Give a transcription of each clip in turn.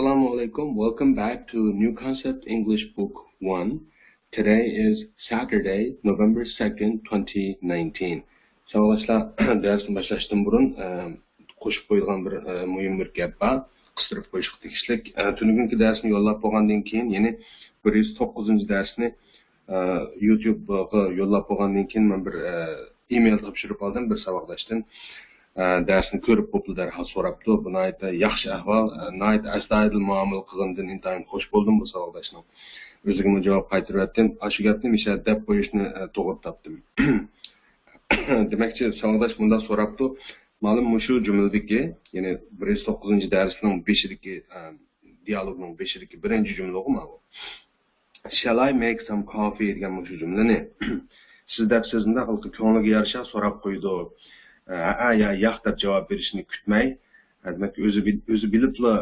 Assalamu alaikum. Welcome back to New Concept English Book 1. Today is Saturday, November 2nd, 2019. Sağoluşlar, dersin başlaştım burun. Koşup koyulgan bir mühim bir gap var. Kıstırıp koşuk tekişlik. Tünügünkü dersini yollap boğandan keyin, yeni 109. dersini YouTube'a yollap boğandan keyin ben bir e-mail tapşırıp aldım, bir sabahlaştım. Dersini körüp poplu derhal soraptı. Buna ait yaxşı ahval, nait astoydil muamele qilgandan intayin xo'sh bo'ldim bu savoldaşdan. O'zimga javob qaytarib etdim. Shu gapni misha deb qo'yishni to'g'ri topdim. Demakchi, savoldaş bunda soraptı. Ma'lum shu jumladagi, ya'ni 109-darsning 5-dagi dialogning 5-dagi birinchi jumla o'qima bu. Shall I make some coffee degan shu jumlani siz deb so'zimda xalqi ko'ngliga yarasha so'rab qo'ydi. Ya yo'q deb javob berishni kutmay, demak o'zi bilibla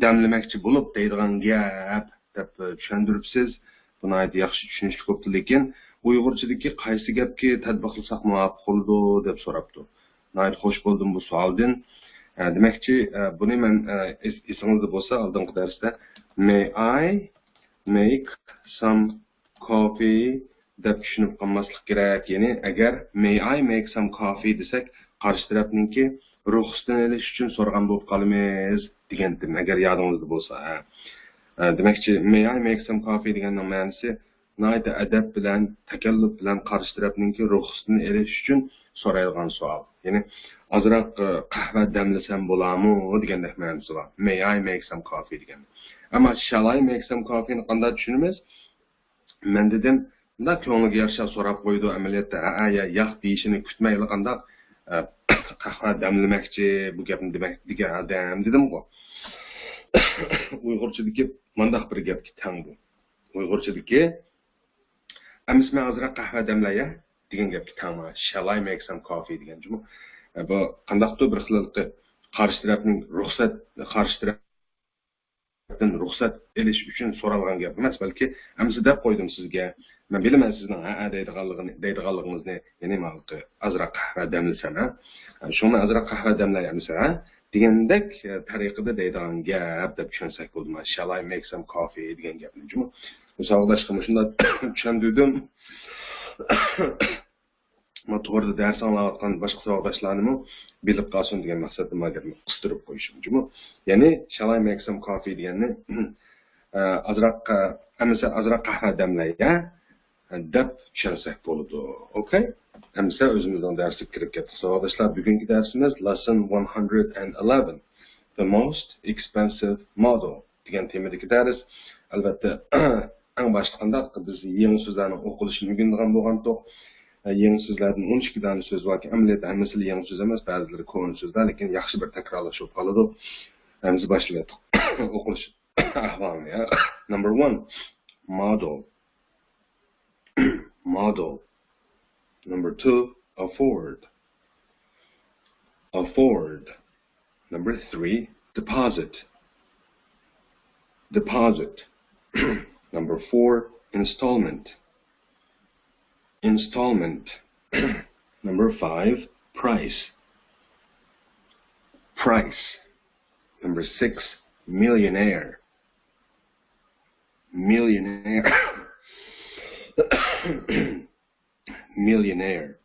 damlamoqchi bo'lib deydigan gap deb tushuntiribsiz. Buni yaxshi tushunishga ko'pdi, lekin Uyg'urchadagi qaysi gapga tatbiqlasak muvofiq bo'ladi deb so'rabdi. Nayt xo'sh bo'ldim bu savoldan. Demakchi, buni men esingizda bo'lsa, oldingi darsda may I make some coffee deb tushunib qolmaslik kerak. Ya'ni agar may I make some coffee desak, qarshi tarafninki ruxsatini olish uchun so'ragan bo'lib qolamiz degandim, agar yodingizda bo'lsa. Demakchi, may I make some coffee deganning ma'nosi nayda adab bilan, takalluf bilan qarshi tarafninki ruxsatini olish uchun so'raydigan savol. Ya'ni ozroq qahva damlasam bo'ladimi degandek ma'nosi bor. May I make some coffee degan. Ammo shall I make some coffee ni qanday tushunamiz? Men dedim, bunda ko'ngliga yarasha so'rab qo'ydi amaliyotda. Yo'q deyishini kutmay qanday qahva damlamoqchi bu gapni degan adam dedim-ku. Uyg'urchadagi mandaq bir gapga tang bu. Uyg'urchadagi "Amisma azroq qahva damlaya" degan gapga tangma. Shall I make some coffee degan jumla. Bu qandaqdir bir xillikda qarshi tarafning ruxsat elish uchun so'ralgan gap emas, balki "Amsi deb qo'ydim sizga. Men bilaman sizning deydiganligingizni, ya'ni ma'lumki azroq qahva damlasam, shuni azroq qahva damlayapmiz, degandek tariqada deydigan gap deb tushunsak bo'ldi. Shall I make some coffee degan gapni jumla. Savoldaşqa shunda tushundim. Men to'g'rida dars anglayotgan boshqa savoldaşlarni bilib qolsin degan maqsadim magarni qistirib qo'yishim jumla. Ya'ni shall I make some coffee deganni azroq qahva damlayya deb tushunsak bo'ladi. Okay? Hamsa o'zimizning darsga kirib ketdik. Savoldaşlar, bugungi darsimiz lesson 111, the most expensive model degan temadagi dars. Albatta, eng boshqanda biz yangi so'zlarni o'qilishini o'rgangan bo'lgandik. Yangi so'zlardan 12 dona so'z borki, amaliyotda hammasi yangi so'z emas, ba'zilari ko'rin so'zlar, lekin yaxshi bir takrorlash bo'lib qoladi. Biz boshlaydik o'qilish ahvolini. Number 1, model. Model. Number 2, afford. Afford. Number 3, deposit. Deposit. Number 4, installment. Installment. Number 5, price. Price. Number 6, millionaire. Millionaire. Millionaire.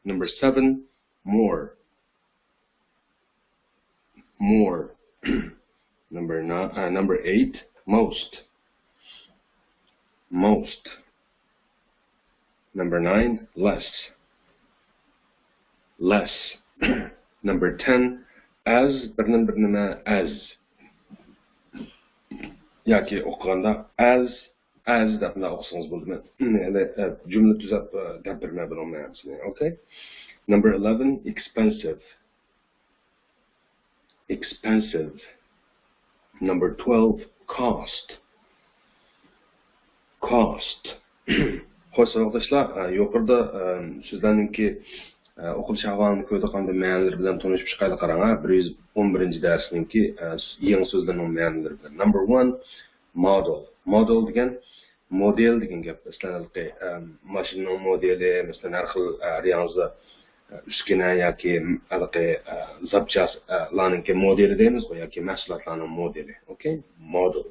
Number 7, more. More. Number 8, most. Most. Number 9, less. Less. Number 10, as. As. Yaki o'qiganda as deb o'qisangiz bo'ladimi? Jumla tuzab gapirmay bilmayapsiz. Okay? Number 11, expensive. Expensive. Number 12, cost. Cost. Xo'sh, arkadaşlar, yuqorida sizlarninki o'qilish ahvolini ko'rdiqanda ma'nolari bilan tanishib chiqaylik qarang. 111-darsninki yangi so'zlarning ma'nolari bilan. Number 1, model. Model degan model degan gap. Masalan, mashinaning modeli, masalan, har xil reanza üsküne yoki zapchaslarning modeli deymiz yoki mahsulotlarning modeli. Okay? Model.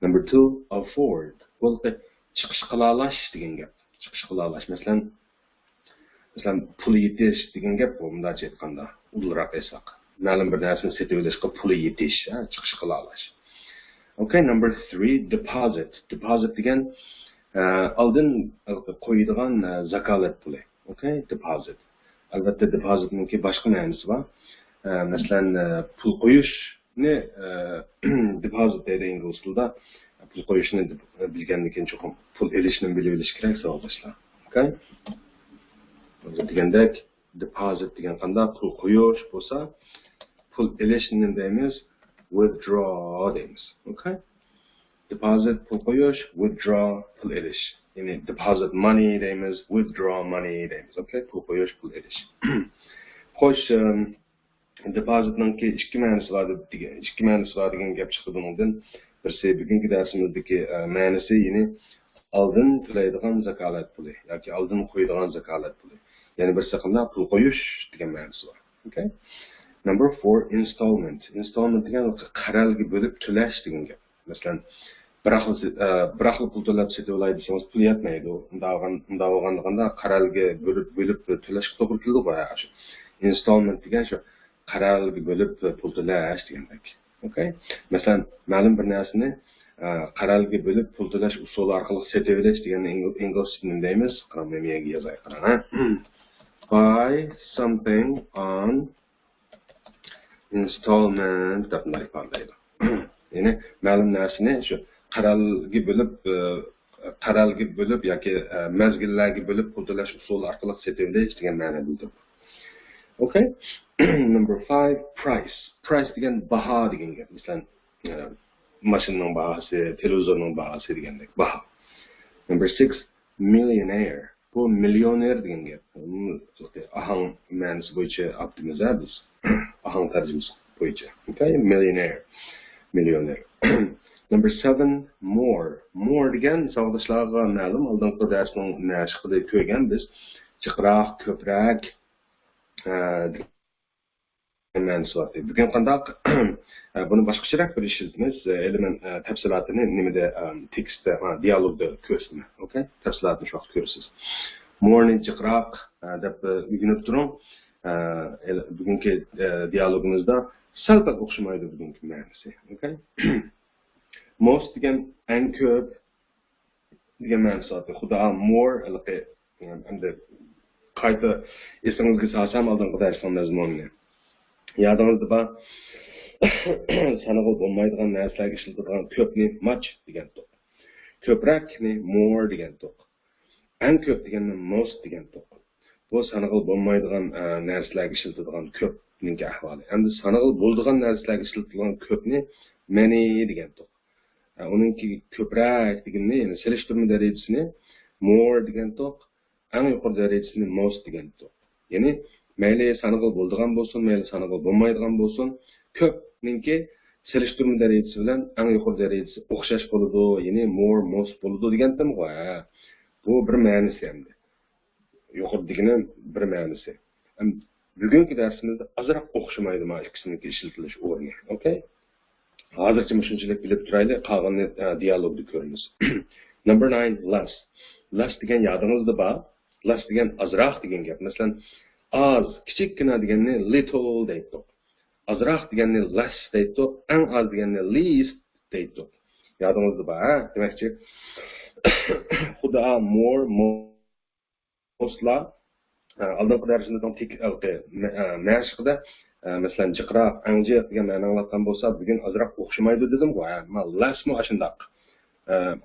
Number 2, afford. Bu chiqish qilalash degan gap. Chiqish qilalash. Masalan, pul yetish degan gap bu bunday aytganda, ulug'roq aytsak. Ma'lum bir narsani sotib olishga pul yetish, chiqish qilalash. Okay, number 3, deposit. Deposit degan oldin qo'yadigan zakalat puli. Okay, deposit. Albatta depositninki boshqa ma'nosi bor. Masalan, pul qo'yishni deposit deydi ingliz tilida. Pul qo'yishni bilgandan keyin cho'qim pul elishni bilib olish kerak savoldoshlar. Okay? Degandek, deposit degan qanday pul qo'yish bo'lsa, pul elishni deymiz, withdraw deymiz. Okay? Deposit pul qo'yish, withdraw pul elish. Ya'ni deposit money deymiz, withdraw money deymiz. Okay? Pul qo'yish, pul elish. Xo'sh, depositninki ikki ma'nosi bor degan gap chiqdi bundan. Birisi bugungi darsimizdagi ma'nosi ya'ni oldin to'laydigan zakalat puli yoki oldin qo'yadigan zakalat puli. Ya'ni birisi qanday pul qo'yish degan ma'nosi bor. Okay? Number 4, installment. Installment degan qaralga bo'lib to'lash degan gap. Masalan, bir xil pul to'lab setib olay desangiz pul yetmaydi. Unda olganda qaralga bo'lib to'lashga to'g'ri keladi. Installment degan shu qaralga bo'lib pul to'lash degandek. Okay? Masalan, ma'lum bir narsani qaralga bo'lib pul to'lash usuli orqali setib olish degan ingliz tilida deymiz. Qaramaga yozay qarang. Buy something on installment deb aytadi. Ya'ni ma'lum narsani shu qaralga bo'lib yoki mazgillarga bo'lib pul to'lash usuli orqali setib olish degan ma'no bildiradi. Okay? Number 5, price. Price degan baho degan gap. Masalan, mashinaning bahosi, televizorning bahosi degandek baho. Number 6, millionaire. Bu millioner degan gap. Ahang ma'nosi bo'yicha optimiz biz. Ahang tarjimasi bo'yicha. Okay? Millionaire. Number 7, more. More degan savdoshlarga ma'lum. Oldingi darsning mashqida ko'rgan biz. Chiqroq, ko'proq bugun qandoq buni boshqacharoq bilishimiz element tafsilotini nimada tekstda dialogda ko'rsizmi. Okay? Tafsilotni shu vaqt ko'rasiz. Morning chiqroq deb o'rganib turing. Bugungi dialogimizda salbat o'xshamaydi bugungi ma'nosi. Okay? Most degan eng ko'p degan ma'nosi. Xudo more endi qayta esingizga solsam oldingi darsning mazmuni. Yadingizda bor sanag'il bo'lmaydigan narsalarga ishlatiladigan ko'pni much degan to'q. Ko'proqni more degan to'q. Eng ko'p deganni most degan to'q. Bu sanag'il bo'lmaydigan narsalarga ishlatiladigan ko'pning ahvoli. Endi sanag'il bo'ladigan narsalarga ishlatiladigan ko'pni many degan to'q. Uningki ko'proq deganni, ya'ni selishtirma darajasini more degan to'q, eng yuqori darajasini most degan to'q. Ya'ni mayli sanag'il bo'ladigan bo'lsin, mayli sanag'il bo'lmaydigan bo'lsin, ko'pninki selishtirma darajasi bilan eng yuqori darajasi o'xshash bo'ladi, ya'ni more, most bo'ladi degandim qo'y. Bu bir ma'nosi endi. Yuqori degani bir ma'nosi. Bugungi darsimizda ozroq o'xshamaydi mana ikkisiniki ishlatilish o'rni. Okay? Hozircha shunchalik bilib turaylik, qolganini dialogda ko'ramiz. Number 9, less. Less degan yodingizda bor. Less degan ozroq degan gap. Masalan, az, kichikkina deganni little deydi. Azroq deganni less deydi. Eng az deganni least deydi. Yodingizda bor, demakchi xudo more, mostlar oldingi darsimizda mashqda masalan jiqroq, anjiq degan ma'no anglatgan bo'lsa, bugun ozroq o'xshamaydi dedim-ku. Lessmi ashundoq.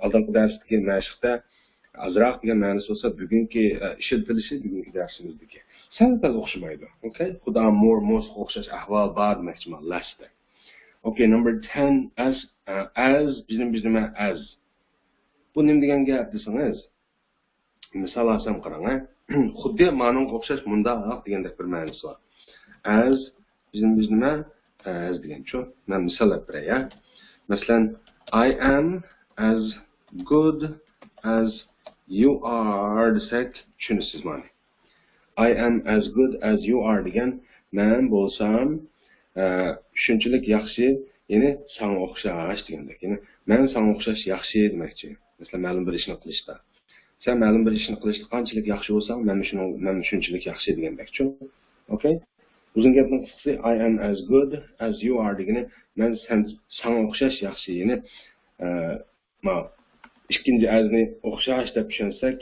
Oldingi darsdagi mashqda azroq degan ma'nosi bo'lsa, bugungi ishlatilishi bugungi darsimizdagi sal o'xshamaydi. Okay? Xudo more, most o'xshash ahvol bor demoqchiman lessda. Okay, number 10, as bizim as. Bu nima degan gap desangiz, misol olsam qarang, xuddi ma'noga o'xshash mundoq degandek bir ma'nosi bor. As bizim as degan-chu. Men misol beray. Masalan, I am as good as you are desak, tushunasiz mana. I am as good as you are degan men bo'lsam shunchalik yaxshi, ya'ni sana o'xshash degandek. Ya'ni men sana o'xshash yaxshi demakchi. Masalan, ma'lum bir ishni qilishda. Sen ma'lum bir ishni qilishda qanchalik yaxshi bo'lsang, men shunchalik yaxshi degandekchi. Okay? Uzun gapning qisqasi I am as good as you are degani men sana o'xshash yaxshi, ya'ni ikkinchi azni o'xshash deb tushunsak,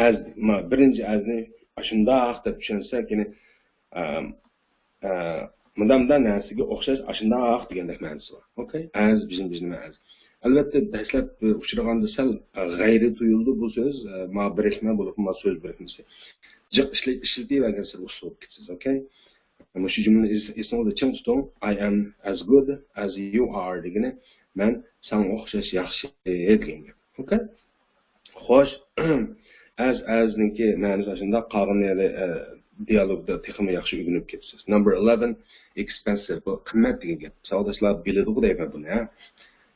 as birinchi azni shundoq deb tushunsak, ya'ni mudamda narsaga o'xshash shundoq degandek ma'nosi bor. Okay? As bizim as. Albatta dastlab uchraganda sal g'ayri tuyuldi bu so'z, birikma bo'lib, so'z birikmasi. Jiq ishlatavergan siz uslub ketasiz, okay? Ama shu jumla esingizda chim tuting. I am as good as you are degani men sana o'xshash yaxshi degan gap. Okay? Xo'sh, as niki ma'nosi shunda qolgan dialogda texmi yaxshi o'rganib ketasiz. Number 11, expensive. Bu qimmat degan gap. Savdochilar biladi bu deyman buni, ha.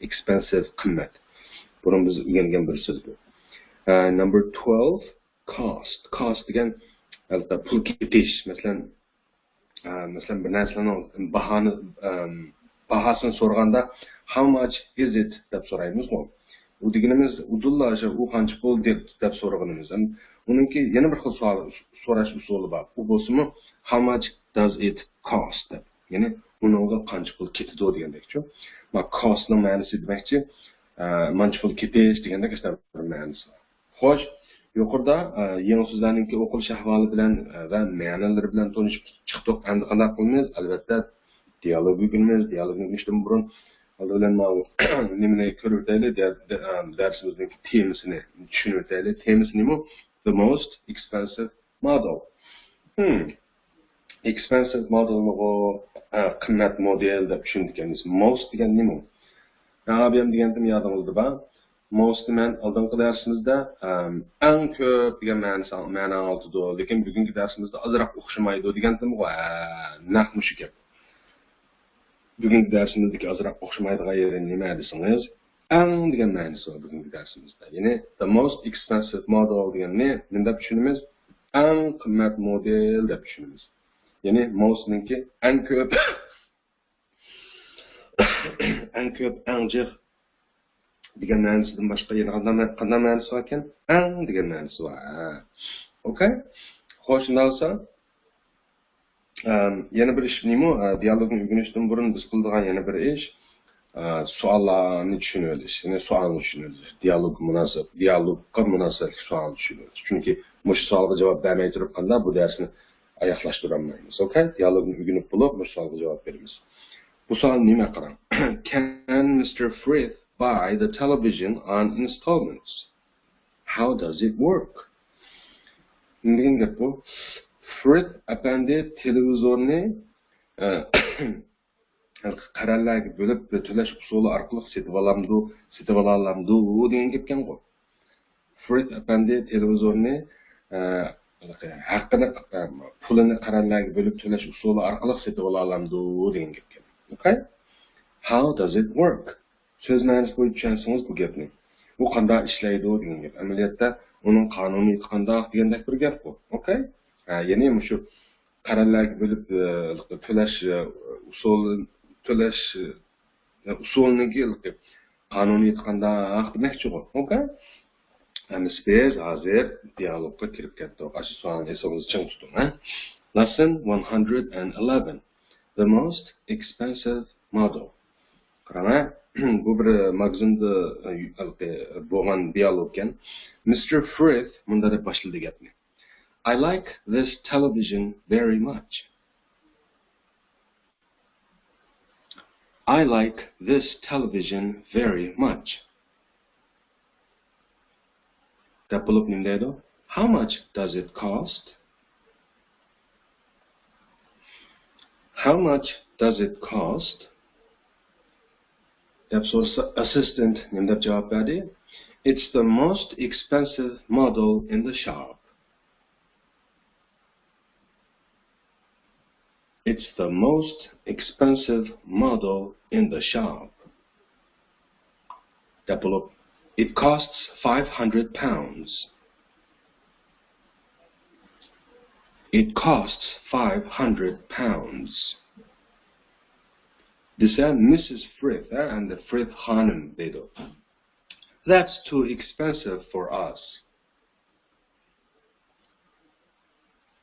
Expensive, qimmat. Buni biz o'rgangan bir so'z bu. Number 12, cost. Cost degan albatta pul ketish. Masalan bir narsaning bahosini so'raganda how much is it deb so'raymiz-ku. U deganimiz udullasha u qancha pul deb so'raganimiz. Uningki yana bir xil so'rash usuli bor. U bo'lsa-mu how much does it cost? Ya'ni uningga qancha pul ketadi degandek-ku. Costning ma'nosi demakchi, qancha pul ketish degandek bir ma'nosi. Xo'sh, yuqorida yangi so'zlarningki o'qilish ahvoli bilan va ma'nolari bilan tanishib chiqdik. Endi qanday qilamiz? Albatta dialog o'rganamiz. Dialogni o'rganishdan burun oldin nimani ko'rib o'taylik, darsimizning temasini tushunib o'taylik. Temasi nima? The most expensive model. Expensive model qimmat model deb tushundik. Most degan nima? Arabiyam degandim yodingizda bor. Most men oldingi darsimizda eng ko'p degan ma'no oldi, lekin bugungi darsimizda ozroq o'xshamaydi degandim. Naq shu gap. Bugungi darsimizdagi ozroq o'xshamaydigan yeri nima desangiz, eng degan ma'nosi bor bugungi darsimizda. Ya'ni the most expensive model deganni nima deb tushunamiz? Eng qimmat model deb tushunamiz. Ya'ni mostningki eng ko'p eng jiq degan ma'nosidan boshqa yana qanday ma'nosi bor ekan? Eng degan ma'nosi bor. Okay? Xo'sh, shunday bo'lsa, yana bir ish nima? Dialogni o'rganishdan burun biz qiladigan yana bir ish savollarni tushunib olish. Ya'ni savolni tushunib olish. Dialogga munosib savol tushunib olish. Chunki mush savolga javob bermay turib qanda bu darsni oyoqlashtirib olmaymiz. Okay? Dialogni o'rganib bo'lib, mush savolga javob beramiz. Bu savol nima qarang? Can Mr. Frith buy the television on installments? How does it work? Degan gap bu. Frith apandi televizorni qarorlarga bo'lib to'lash usuli orqali setib olamdi degan gapkan qo'y. Frith apandi televizorni haqqini pulini qarorlarga bo'lib to'lash usuli orqali setib olamdi degan gapkan. Okay? How does it work? So'z ma'nosi bo'yicha tushunsangiz bu gapni. Bu qanday ishlaydi degan gap. Amaliyotda uning qonuniyati qanday degandek bir gap bu. Okay? Ya'ni shu qarorlarga bo'lib to'lash usulniki qonuniyati qanday demakchi bu. Okay? Endi biz hozir dialogga kirib ketdik. Shu savolni esingizda ching tuting, ha? Lesson 111. The most expensive model. Qarang, bu bir magazinda bo'lgan dialog ekan. Mr. Frith bunda deb boshladi gapni. I like this television very much. I like this television very much. Deb bo'lib nima deydi? How much does it cost? How much does it cost? Deb so'rasa assistant nima deb javob berdi? It's the most expensive model in the shop. It's the most expensive model in the shop. Deb bo'lib, it costs £500. It costs £500. Desa Mrs. Frith and the Frith Hanım dedi. That's too expensive for us.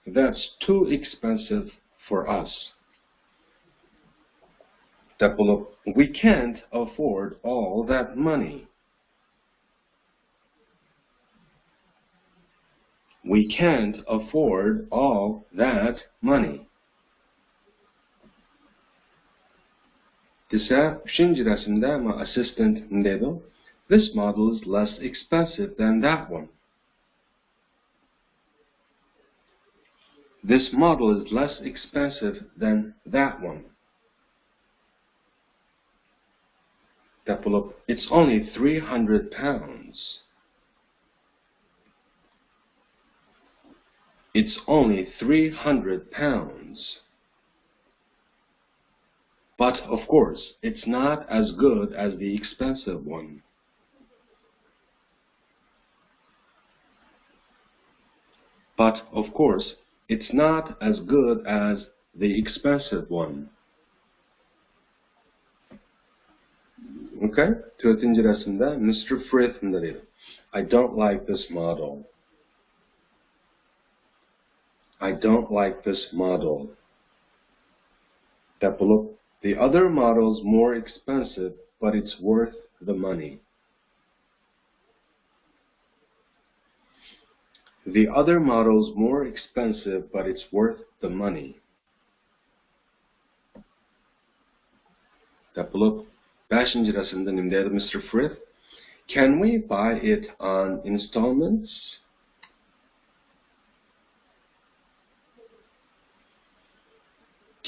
That's too expensive for us. We can't afford all that money. We can't afford all that money. Desa üçüncü resimde ama assistant dedi. This model is less expensive than that one. This model is less expensive than that one. It's only £300. It's only £300. But of course, it's not as good as the expensive one. But of course, it's not as good as the expensive one. Okay? Dördüncü resimde Mr. Frith dedi. I don't like this model. I don't like this model. The other model's more expensive, but it's worth the money. The other model's more expensive, but it's worth the money. Beşinci resimde nimdeydi Mr. Frith? Can we buy it on installments?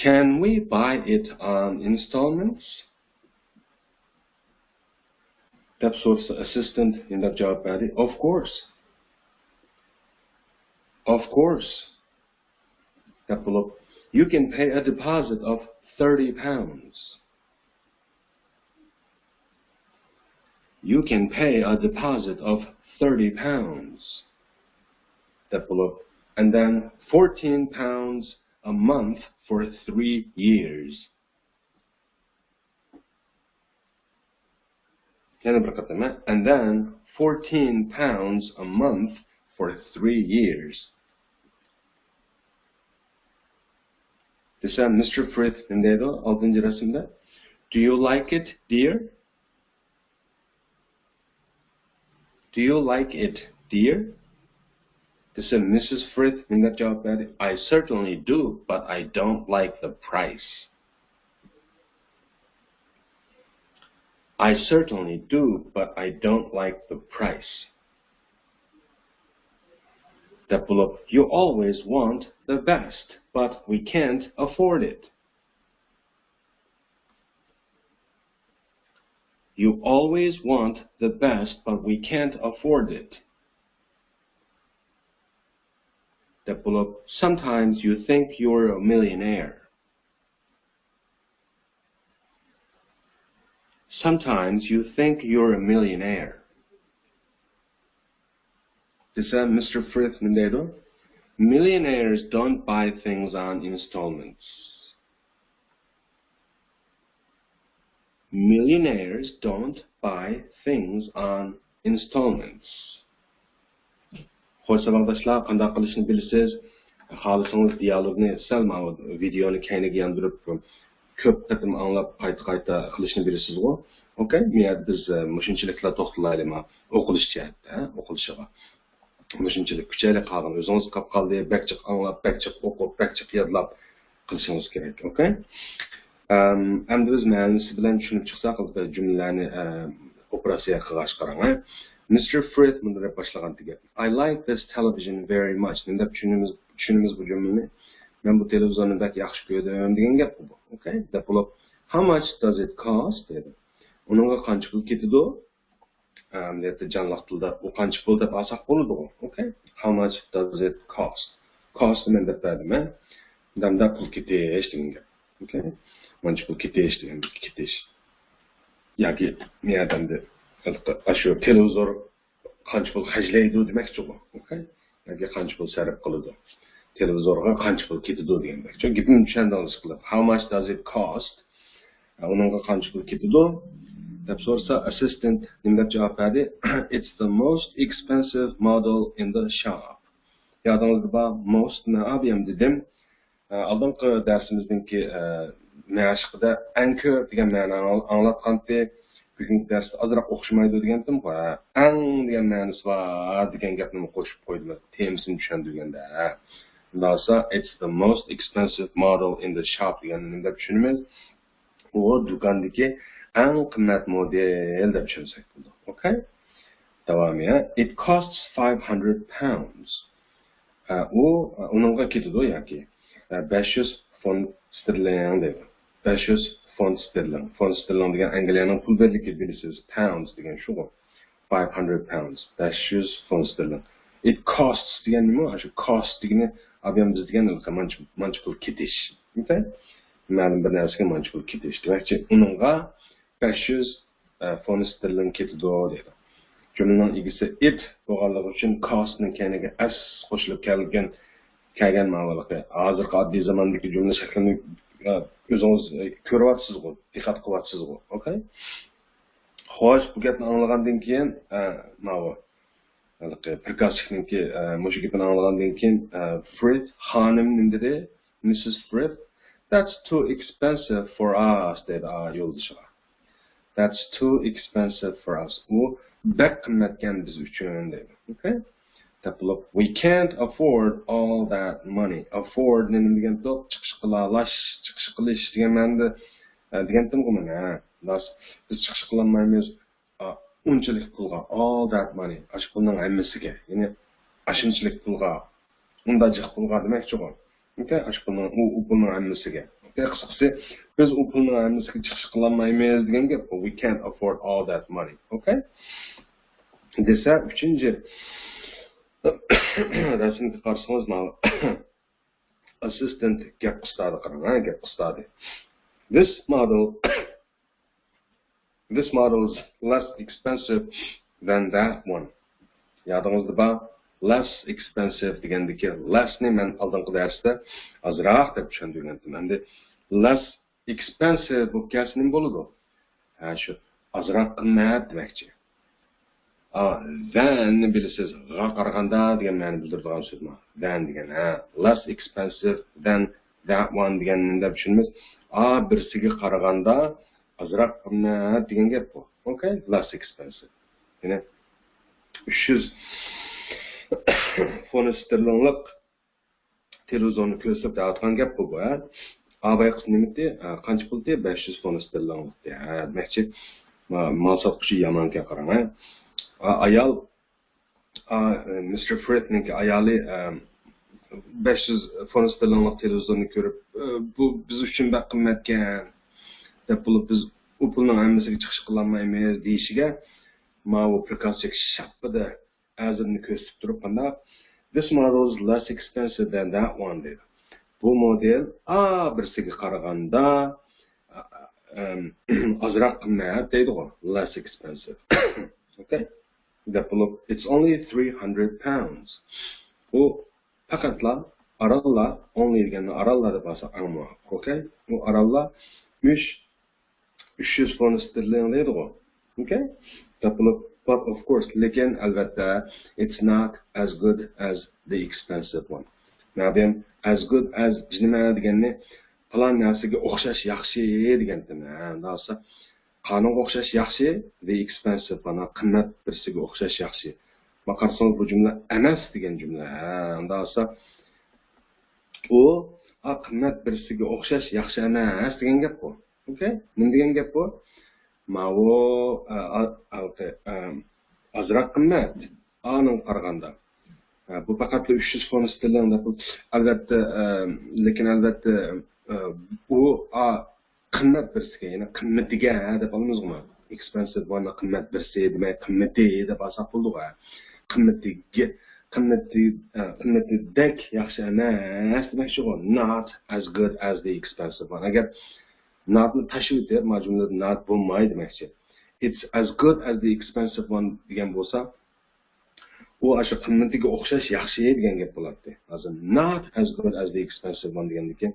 Can we buy it on installments? Deb so'rasa assistant indab javob berdi. Of course. Of course. Deb bo'lib, you can pay a deposit of £30. You can pay a deposit of £30. Deb bo'lib, and then £14 a month for 3 years. And then £14 a month for 3 years. Desem Mr. Frith dedi 6. resimde. Do you like it, dear? Do you like it, dear? Desem Mrs. Frith cevap verdi. I certainly do, but I don't like the price. I certainly do, but I don't like the price. You always want the best, but we can't afford it. You always want the best, but we can't afford it. Sometimes you think you're a millionaire. Sometimes you think you're a millionaire. Desem Mr. Frith dedi. Millionaires don't buy things on installments. Millionaires don't buy things on installments. Hoş arkadaşlar, qanday qilishni bilasiz? Xohlasangiz dialogni sal mana videoni keyniga yandırib ko'p qatim anglab qayta qilishni bilasiz-ku. Okay? Men biz mushunchiliklar to'xtalaylik ma o'qilish jihatda, o'qilishiga. Mushunchilik kuchayli qolgan, o'zingiz qolib qoldi, bakchiq anglab, bakchiq o'qib, bakchiq yodlab qilishingiz kerak. Okay? Endi biz ma'nosi bilan tushunib chiqsak, jumlalarni operatsiya qilgach qarang. Mr. Frith bunday boshlagandiga. I like this television very much. Endi tushunimiz bu jumlani. Men bu televizionni bak yaxshi ko'rdim degan gap bu. Okay? Deb bo'lib, how much does it cost? dedi. Uningga qancha pul ketadi? Dedi jonliq tilda u qancha pul deb olsak bo'ladi. Okay? How much does it cost? Cost men deb berdim. Damda pul ketish degan gap. Okay? Qancha pul ketish degan ketish. Yoki men adamda shu televizor qancha pul xarjlaydi demoqchi bu. Okay? Yoki qancha pul sarf qiladi. televizorga qancha pul ketadi degandek. Chunki gapni tushundingiz qilib. How much does it cost? Uningga qancha pul ketadi? deb so'rasa, assistant nima deb javob berdi? It's the most expensive model in the shop. Yodingizda bor, most ni abim dedim. Oldingi darsimizdagi mashqida anchor degan ma'noni anglatgandik. Bugungi darsda ozroq o'xshamaydi degandim. Ang degan ma'nosi bor degan gapni qo'shib qo'ydim. Temasini tushundirganda. Bundosa, it's the most expensive model in the shop deganini deb tushunamiz. U do'kondagi ang qimmat model deb tushunsak bo'ladi. Okay? Davomiya, it costs 500 pounds. Uningga ketadi yoki 500 fond sterling deydi. 500 fond sterling. Fond sterling degan Angliyaning pul birligi bilasiz. Pounds degan shu. 500 pounds. 500 fond sterling. It costs degan nima? Shu cost degani abim biz degan mancha pul ketish. Okay? Ma'lum bir narsaga mancha pul ketish. Demakchi, uningga 500 fond sterling ketadi deydi. Jumlaning egisi it bo'lganligi uchun costning kaniga as qo'shilib kelgan ma'nolarga hozirgi oddiy zamondagi jumla shaklini o'zingiz ko'ryapsiz-ku, diqqat qilyapsiz-ku, okay? Xo'sh, bu gapni anglagandan keyin mana prikazchikniki mushu gapni anglagandan keyin Fred xonim nima dedi? Mrs. Fred, that's too expensive for us dedi yo'ldoshiga. That's too expensive for us. Bu bek qimmatgan biz uchun dedi. Okay? We can't afford all that money. Afford nima deganda chiqish qilish degan ma'noda degandim-ku mana. Biz chiqish qilolmaymiz unchalik pulga all that money. Ash pulning hammasiga, ya'ni ashunchalik pulga, undajik pulga demakchi-ku. Okay? Ash pulning u pulning hammasiga. Qisqasi, biz u pulning hammasiga chiqish qilolmaymiz degan gap. We can't afford all that money. Okay? Desa, uchinchi rasmga qarsangiz, mana assistant gap qistadi qarang, gap qistadi. This model is less expensive than that one. Yodingizda bor, less expensive degandiki, less ni men oldingi darsda ozroq deb tushuntirgandim. Endi less expensive bu kelsa nima bo'ladi? Shu ozroq qimmat demakchi. Then bilasiz, g'a qaraganda degan ma'ni bildiradigan so'zmi? Then degan, less expensive than that one deganini deb tushunamiz. Birsiga qaraganda ozroq qimmat degan gap bu. Okay? Less expensive. Ya'ni 300 fond sterlinglik televizorni ko'rsatib da'vatgan gap bu. Abay qismimizda qancha pul deb 500 fond sterlinglik. Demakchi, mal sotuvchi yamanga qarang. Ayol Mr. Fred'ninki ayoli 500 fond sterlinglik televizorni ko'rib, bu biz uchun bak qimmatgan deb biz u pulning hammasiga chiqish qilolmaymiz deyishiga mana bu prikazchik shapida azirni ko'rsatib turib qanda this model is less expensive than that one dedi. Bu model birsiga qaraganda ozroq qimmat deydi, less expensive. Okay? It's only 300 pounds. Bu faqatla arallar, only deganni arallar deb olsa аңма. Okay? Bu arallar 300 fond sterling deydi. Okay? But of course, lekin albatta it's not as good as the expensive one. Now then, as good as nima deganni falan narsaga o'xshash yaxshi degandim. Ndasa qonunga o'xshash yaxshi, the expensive one qimmat birsiga o'xshash yaxshi. Maqarsangiz bu jumla emas degan jumla. Ndasa u qimmat birsiga o'xshash yaxshi emas degan gap bu. Okay? Nima degan gap bu? Mavo azroq qimmat aning qaraganda. Bu faqat 300 fond sterling deb albatta, lekin albatta bu qimmat birsiga, ya'ni qimmatiga deb olamizmi? Expensive one qimmat birsi demak qimmati deb olsak bo'ldi-ku. Qimmatidek yaxshi emas demak shu, not as good as the expensive one. Agar notni tashib deb majmulada not bo'lmaydi demakchi. It's as good as the expensive one degan bo'lsa, u o'sha qimmatiga o'xshash yaxshi degan gap bo'ladi. Hozir not as good as the expensive one degandiki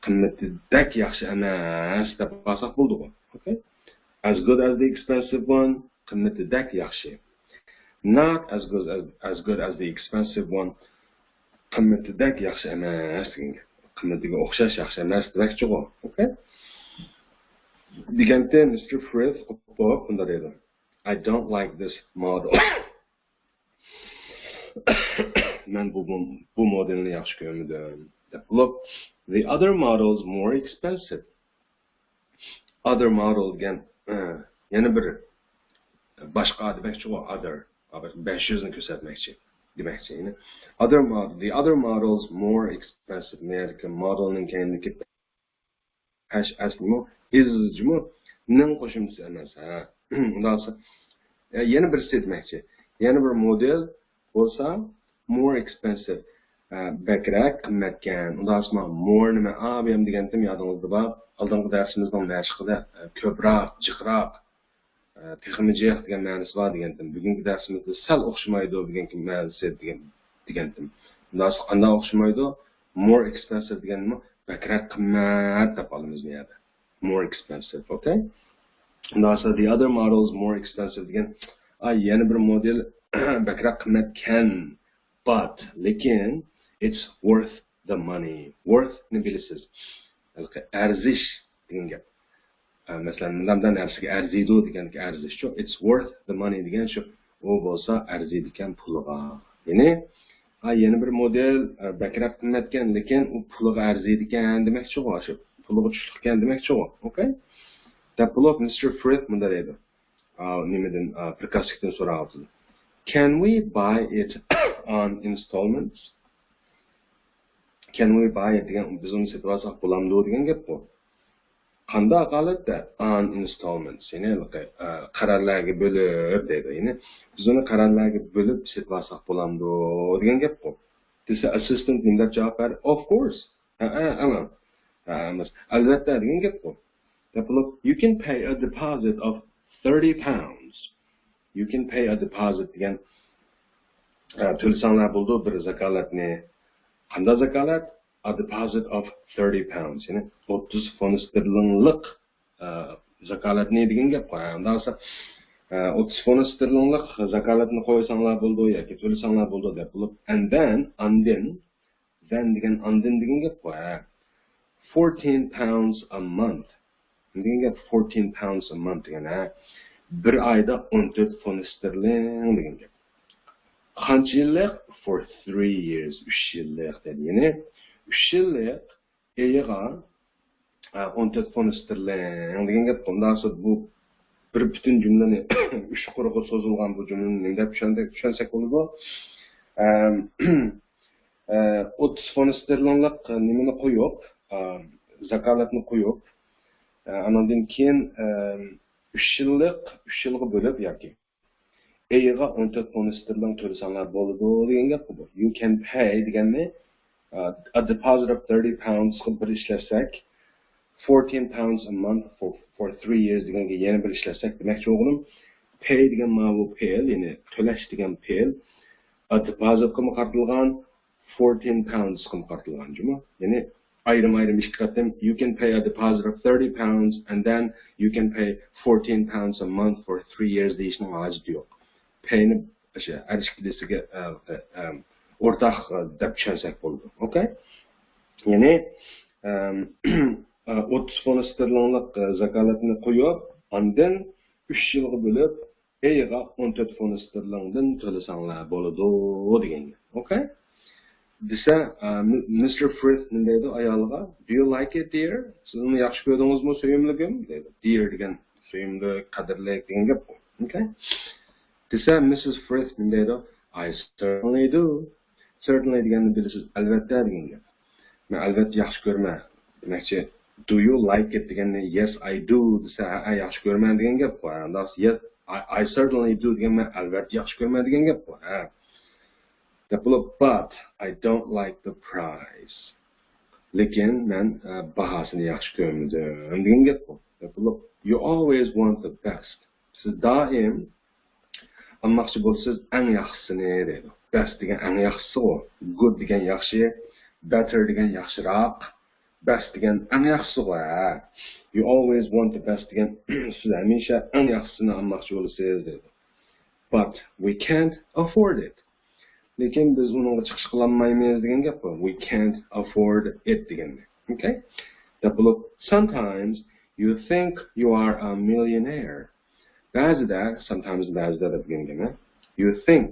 qimmatidek yaxshi emas deb qolsak bo'ldi. Okay? As good as the expensive one, qimmatidek yaxshi. Not as good as the expensive one, qimmatidek yaxshi emas degan gap. Qimmatiga o'xshash yaxshi emas demakchi u. Okay? Deganda Mr. Frith qo'yib bunda dedi. I don't like this model. Men bu modelni yaxshi ko'rmadim. Look, the other model's more expensive. Other model again, yana bir boshqa demakchi u other. 500 ni ko'rsatmoqchi. Demakchi, ya'ni the other model's more expensive. American modelning kendiki hash aslimi izjimi ning qo'shimchasi emas. Undan so'ng yana bir demakchi. Yana bir model bo'lsa more expensive. Bakrak qimmatgan. Undan so'ng more nima? Bu ham degandim yodingizda bor. Oldingi darsimizning mashqida ko'proq, jiqroq, texnologiya degan ma'nosi bor degandim. Bugungi darsimizda sal o'xshamaydi degan ma'nosi degandim. Undan so'ng qanday o'xshamaydi? More expensive deganmi? Bakrak qimmat deb olamiz bu yerda. More expensive, okay? Undan so'ng the other models more expensive degan yana bir model bakrak qimmatkan. But lekin it's worth the money. Worth ni bilasiz. Arzish degan gap. Masalan, bundan narsaga arziydi deganki arzish shu. It's worth the money degan shu. U bo'lsa arziydi ekan puliga. Ya'ni yana bir model bakrak qimmatkan lekin u puliga arziydi ekan demakchi u. Shu puliga tushlik ekan demakchi u. Okay? Tapilib Mr. Frith bunda dedi. Nimadan prikazlikdan so'rayapti. Can we buy it on installments? Can we buy it degan biz uni sotib olsak bo'lamdi degan gap bu. Qanday holatda on installments, ya'ni qarorlarga bo'lib deydi. Ya'ni biz uni qarorlarga bo'lib sotib olsak bo'lamdi degan gap bu. This assistant nima javob berdi? Of course. Albatta degan gap bu. You can pay a deposit of 30 pounds. You can pay a deposit degan to'lsanlar bo'ldi bir zakolatni. Qanday zakolat? A deposit of 30 pounds. Ya'ni 30 funt sterlinlik zakolatni degan gap qo'y. Undan so'ng 30 funt sterlinlik zakolatni qo'ysanglar bo'ldi yoki to'lsanlar bo'ldi deb bo'lib. And then degan gap qo'y. 14 pounds a month. Degan gap 14 pounds a month degan. Bir oyda 14 funt sterling degan gap. Qancha yillik? For 3 years. 3 yillik dedi. Ya'ni 3 yillik eyiga 14 funt sterling degan gap. Bundan so'ng bu bir butun jumlani 3 quruqqa so'zilgan bu jumlani nima deb tushunsak bo'ladi? 30 funt sterlinglik nimani qo'yib, zakolatni qo'yib, andan keyin 3 yilga bo'lib yoki eyiga 14 funt sterling to'lasanlar bo'ladi degan gap bu. You can pay deganni a deposit of 30 pounds bir ishlasak 14 pounds a month for 3 years deganga yana bir ishlasak demakchi o'g'lim pay degan ma'lum pay, ya'ni to'lash degan pay a deposit qilib qartilgan 14 pounds qilib qartilgan juma. Ya'ni ayrim ikki qatim you can pay a deposit of 30 pounds and then you can pay 14 pounds a month for 3 years deyishning hojati yo'q. Payni o'sha arishkilisiga o'rtaq deb tushunsak bo'ldi. Okay? Ya'ni 30 funt sterlinglik zakolatni qo'yib, undan 3 yilga bo'lib, eyiga 14 funt sterlingdan to'lasanglar bo'ladi degan. Okay? Desa Mr. Frith nima dedi ayoliga? Do you like it, dear? Siz uni yaxshi ko'rdingizmi, suyimligim? dedi. Dear degan suyimli, qadrli degan gap. Okay? Desa Mrs. Frith nima dedi? I certainly do. Certainly deganni bilasiz, albatta degan gap. Men albatta yaxshi ko'raman. Demakchi, do you like it deganni yes I do desa yaxshi ko'raman degan gap bor. Undan yes I certainly do degan albatta yaxshi ko'raman degan gap bor. But I don't like the price. Lekin men bahosini yaxshi ko'rmadim degan gap bor. You always want the best. Siz doim almoqchi bo'lsangiz eng yaxshisini deydi. Best degan eng yaxshisi o. Good degan yaxshi, better degan yaxshiroq, best degan eng yaxshisi o. You always want the best degan siz hamisha eng yaxshisini almoqchi bo'lsangiz deydi. But we can't afford it. Lekin biz unga chiqish qilolmaymiz degan gap bu. We can't afford it degan. Okay? Sometimes you think you are a millionaire. Ba'zida, sometimes ba'zida degan gap. You think,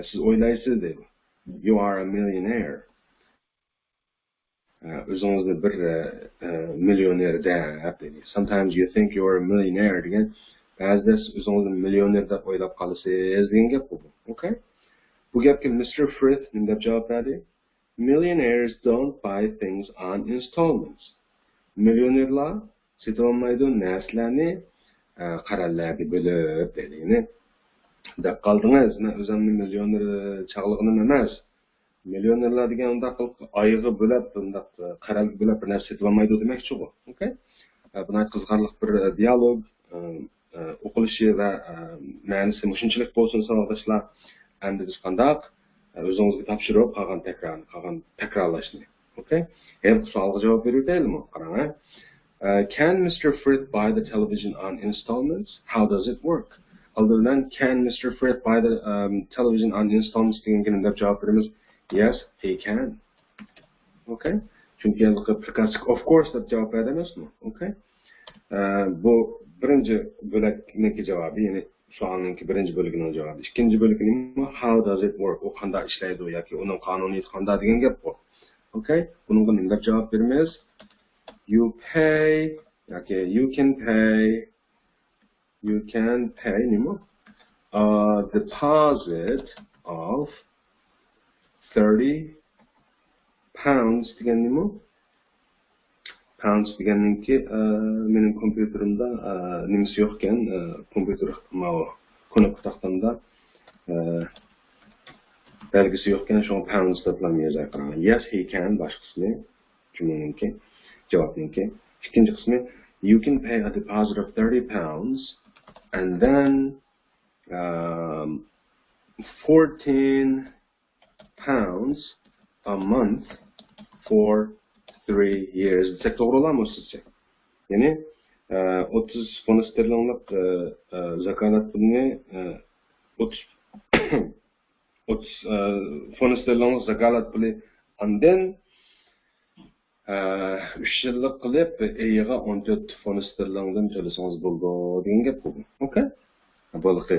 siz o'ylaysiz deydi. You are a millionaire. O'zingizni bir millioner deb deydi. Sometimes you think you are a millionaire degan. Ba'zida siz o'zingizni millioner deb o'ylab qolasiz degan gap bu. Okay? Bu gapga Mr. Frith deb javob berdi. Millionaires don't buy things on installments. Millionerlar sotib olmaydi narsalarni qarallarga bo'lib dedi. Ya'ni deb qaldingiz, men o'zimni millioner chaqlig'im emas. Millionerlar degan unda oyig'i bo'lib, unda qaralga bo'lib bir narsa sotib olmaydi demakchi bu. Okay? Buni qiziqarli bir dialog o'qilishi va ma'nosi shunchalik bo'lsin savoldoshlar. Endi biz qandaq o'zingizga topshirib qolgan takrorlashni. Okay? Ham savolga javob beraylikmi? Qarang. Can Mr. Frith buy the television on installments? How does it work? Oldindan can Mr. Frith buy the television on installments degan deb javob beramiz. Yes, he can. Okay? Chunki of course deb javob beramizmi? Okay? Bu birinchi bo'lakniki javobi, ya'ni savolning birinchi bo'ligining javobi. Ikkinchi bo'ligining how does it work? U qanday ishlaydi yoki uning qonuniyati qanday degan gap bu. Okay? Bunga nima deb javob beramiz? You pay, okay, you can pay nima? A deposit of 30 pounds degan nima? Pounds deganninki mening kompyuterimda nimasi yo'q ekan, kompyuter ko'nik taqtamda belgisi yo'q ekan, shu pounds deb yozay qaraman. Yes, he can boshqasini jumlaniki javobniki. Ikkinchi qismi you can pay a deposit of 30 pounds and then 14 pounds a month for 3 years. Desek doğrulanmı sizce? Yani 30 fon sterlinlik zakalat pulini 30 fon sterlinlik zakalat puli andan 3 yıllık qilib eyiga 14 fon sterlingdan to'lasangiz bo'ldi degan gap bu. Okay? Bo'ldi.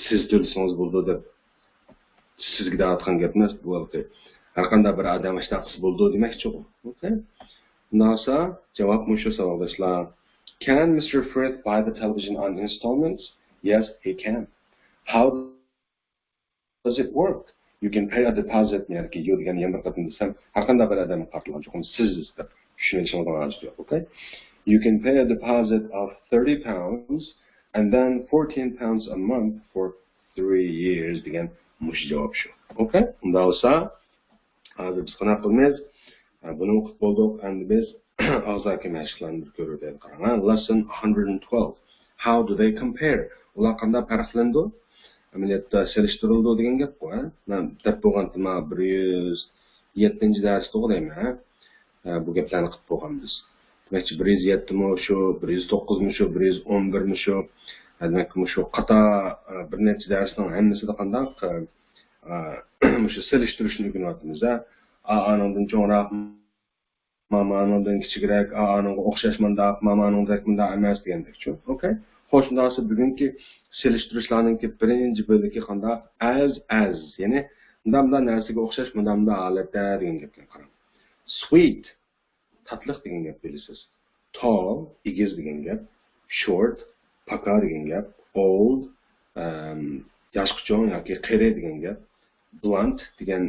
Siz to'lasangiz bo'ldi deb sizga aytgan gap emas, bu bo'ldi. Har qanday bir odam ishtaqisi bo'ldi demakchi bu. Okay? Nasa javob mushu savoldoshlar. Can Mr. Frith buy the television on installments? Yes, he can. How does it work? You can pay a deposit yoki you degan yana bir qatim desam, har qanday bir odam qartilgan cho'qim siz deb tushunishingizga okay? You can pay a deposit of 30 pounds and then 14 pounds a month for 3 years degan mush javob shu. Okay? Unda olsa hozir biz qanaqa qilamiz? Buni o'qib bo'ldik, endi biz og'zaki mashqlarni bir ko'rib qarang. Lesson 112. How do they compare? Ular qanday farqlandi? Amaliyotda selishtirildi degan gap bu, ha? Men deb bo'lgandim 107-darsda o'qiyman. Bu gaplarni qilib bo'lganmiz. Demakchi 107 mi shu, 109 mi shu, 111 mi shu. Demak, shu qata bir necha darsning hammasida qanday shu selishtirishni o'rganyapmiz, ha? Anondan cho'nroq, mamanondan kichikroq, anonga o'xshash mandaq, mamanondan mandaq emas degandek-chi. Okay? Xo'sh, undaqsa bugungi selishtirishlarning birinchi bo'ligi qanday? As, ya'ni undamda narsaga o'xshash, undamda holatda degan gapga qarang. Sweet, tatliq degan gap bilasiz. Tall, egiz degan gap. Short, paka degan gap. Old, yoshqichon yoki qari degan gap. Blunt degan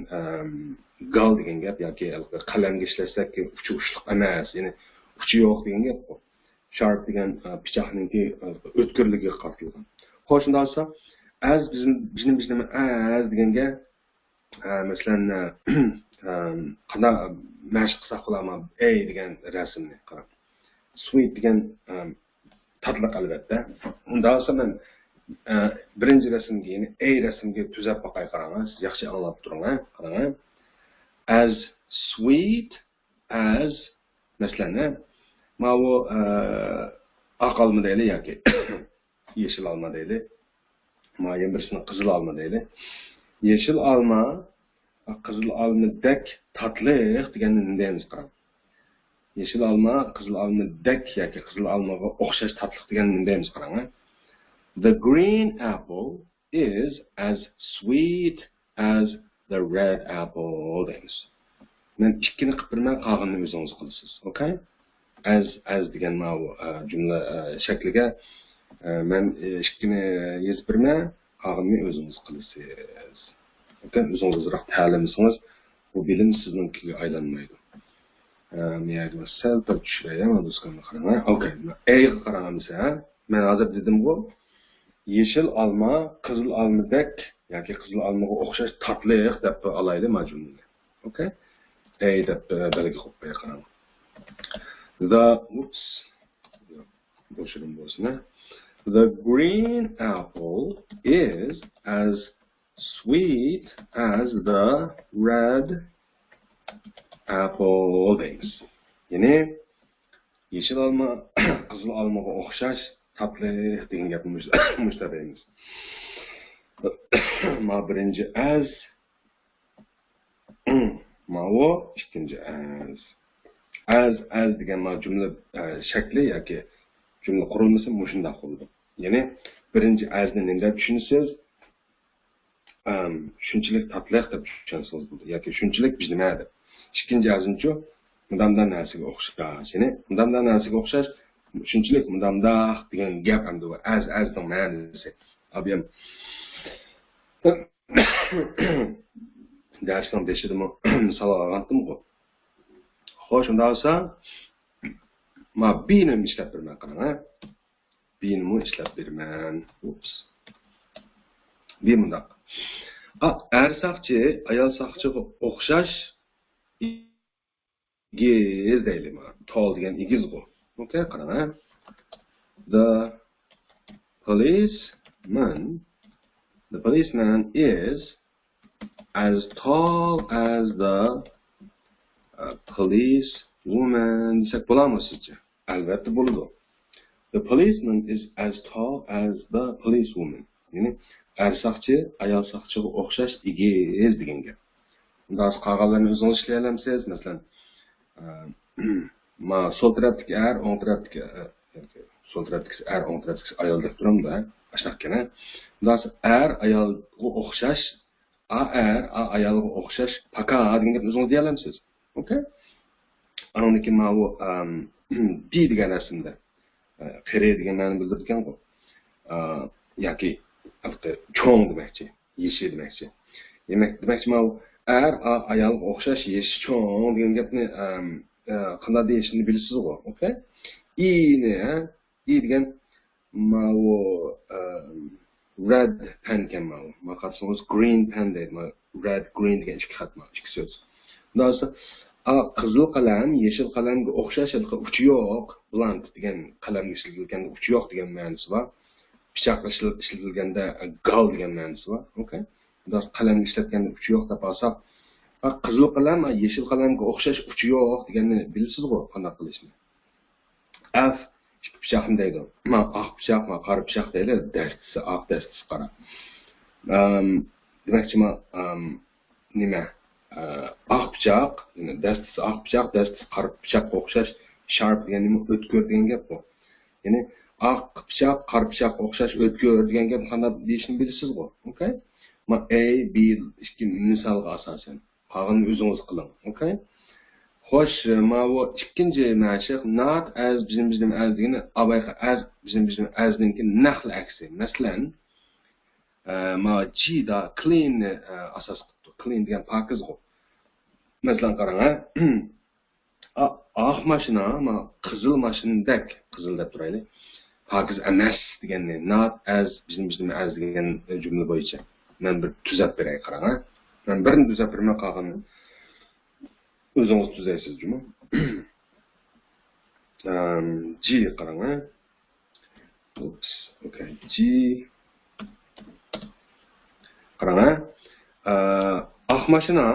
gal degan gap yoki qalamga ishlasak uchi ushliq emas, ya'ni uchi yo'q degan gap bu. Sharp degan pichoqningki o'tkirligiga qartilgan. Xo'sh, shunday bo'lsa, as bizning as deganga masalan qanday mashq qilsak bo'ladimi? A degan rasmni qarang. Sweet degan tatliq albatta. Unda bo'lsa men birinchi rasmga ya'ni A rasmga tuzab boqay qarang, yaxshi anglab turing, qarang. As sweet as masalan, ma bu oq olma deyli yoki yeşil olma deyli. Ma yana birisini qizil olma deyli. Yeşil olma qizil olmadek tatliq deganni nima deymiz qarang. Yeşil olma qizil olmadek yoki qizil olmaga o'xshash tatliq deganni nima deymiz qarang. The green apple is as sweet as the red apple deymiz. Men ikkini qilib birman qolganini o'zingiz qilasiz. Okay? As degan ma'u jumla shakliga men ikkini yozib birman qolganini o'zingiz qilasiz. Okay? O'zingizroq ta'limsiz bu bilim siznikiga aylanmaydi. Miyagim sal bir tushirayam do'stlarga qarang. Okay. A'ga qaraganda men hozir dedim bu yeşil olma qizil olmadek yoki qizil olmaga o'xshash tatliq deb olaydi majmuni. Okay? A deb belgi qo'yib qo'yaqaman. The green apple is as sweet as the red apple deymiz. Ya'ni yeşil olma qizil olmaga o'xshash tatliq degan gapni mushtabeymiz. Ma birinchi as ma'u ikkinchi as degan ma jumla shakli yoki jumla qurilmasi mushunda qoldi. Ya'ni birinchi asni nima deb tushunasiz? Shunchalik tatliq deb tushunsangiz bo'ldi yoki shunchalik biznemadi. Ikkinchi asnchi mudamdan narsaga o'xshash. Ya'ni mudamdan narsaga o'xshash shunchalik mudamda degan gap hamda asning ma'nosi. Abiyam dersdan beşidimi misal anlattım bu. Xo'sh, unda olsa ma B'ni ishlab berman qarang. B'ni ishlab berman. Ups. B bundaq. Er saqchi, ayol saqchiga o'xshash igiz deylik mana. Tol degan igiz bu. Okay, qarang. The policeman is as tall as the police woman desak bo'ladimi sizcha? Albatta bo'ladi. The policeman is as tall as the police woman. Ya'ni er saqchi ayol saqchiga o'xshash egiz degan gap. Unda qolganlarni o'zingiz ishlay olamsiz. Masalan, ma sol tarafdagi er, o'ng tarafdagi sol tarafdagi er, o'ng tarafdagi ayol deb turamda. Ashaqkana. Unda er ayolga o'xshash ayolga o'xshash paka degan gapni o'zingiz deya olamsiz. Okay? Anoniki ma bu D degan rasmda qire degan ma'no bildirgan ku. Yoki cho'ng demakchi, yeshi demakchi. Demakchi ma bu ayolga o'xshash yeshi cho'ng degan gapni qanday deyishini bilasiz-ku, okay? I degan ma bu red pen ekan ma bu. Ma qarsangiz green pen deydi. Ma red green degan ikki xat ma, ikki so'z. Bundan qizil qalam, yeşil qalamga o'xshash uchi yo'q, blunt degan qalamga ishlatilganda uchi yo'q degan ma'nosi bor. Pichoq ishlatilganda gal degan ma'nosi bor. Okay? Bundan qalamga ishlatganda uchi yo'q deb olsak, qizil qalam, yeşil qalamga o'xshash uchi yo'q deganni bilasizmi, qanday qilishni? F pichoqni deydi. Ma oq pichoq, ma qora pichoq deydi, dastisi oq, dastisi qora. Demakchi ma nima? Oq pichoq, ya'ni dastisi oq pichoq, dastisi qora pichoqqa o'xshash sharp degan nima o'tkir degan gap bu. Ya'ni oq pichoq, qora pichoqqa o'xshash o'tkir degan gap qanday deyishni bilasizmi? Okay? Ma A, B ikki misolga asosan. Qolganini o'zingiz qiling. Okay? Xo'sh, ma bu ikkinchi mashq not as bizim as degani abayqa as bizim asninki naql aksi. Masalan, ma G da clean asos qildi. Clean degan pokiz qo'y. Masalan qarang, oq mashina, ma qizil mashinadek, qizil deb turaylik. Pokiz emas deganni not as bizim as degan jumla bo'yicha men bir tuzab beray qarang. Men birini tuzab bermay qolganini o'zingiz tuzaysiz, juma. G qarang. Oops. Okay. G Qarang, oq mashina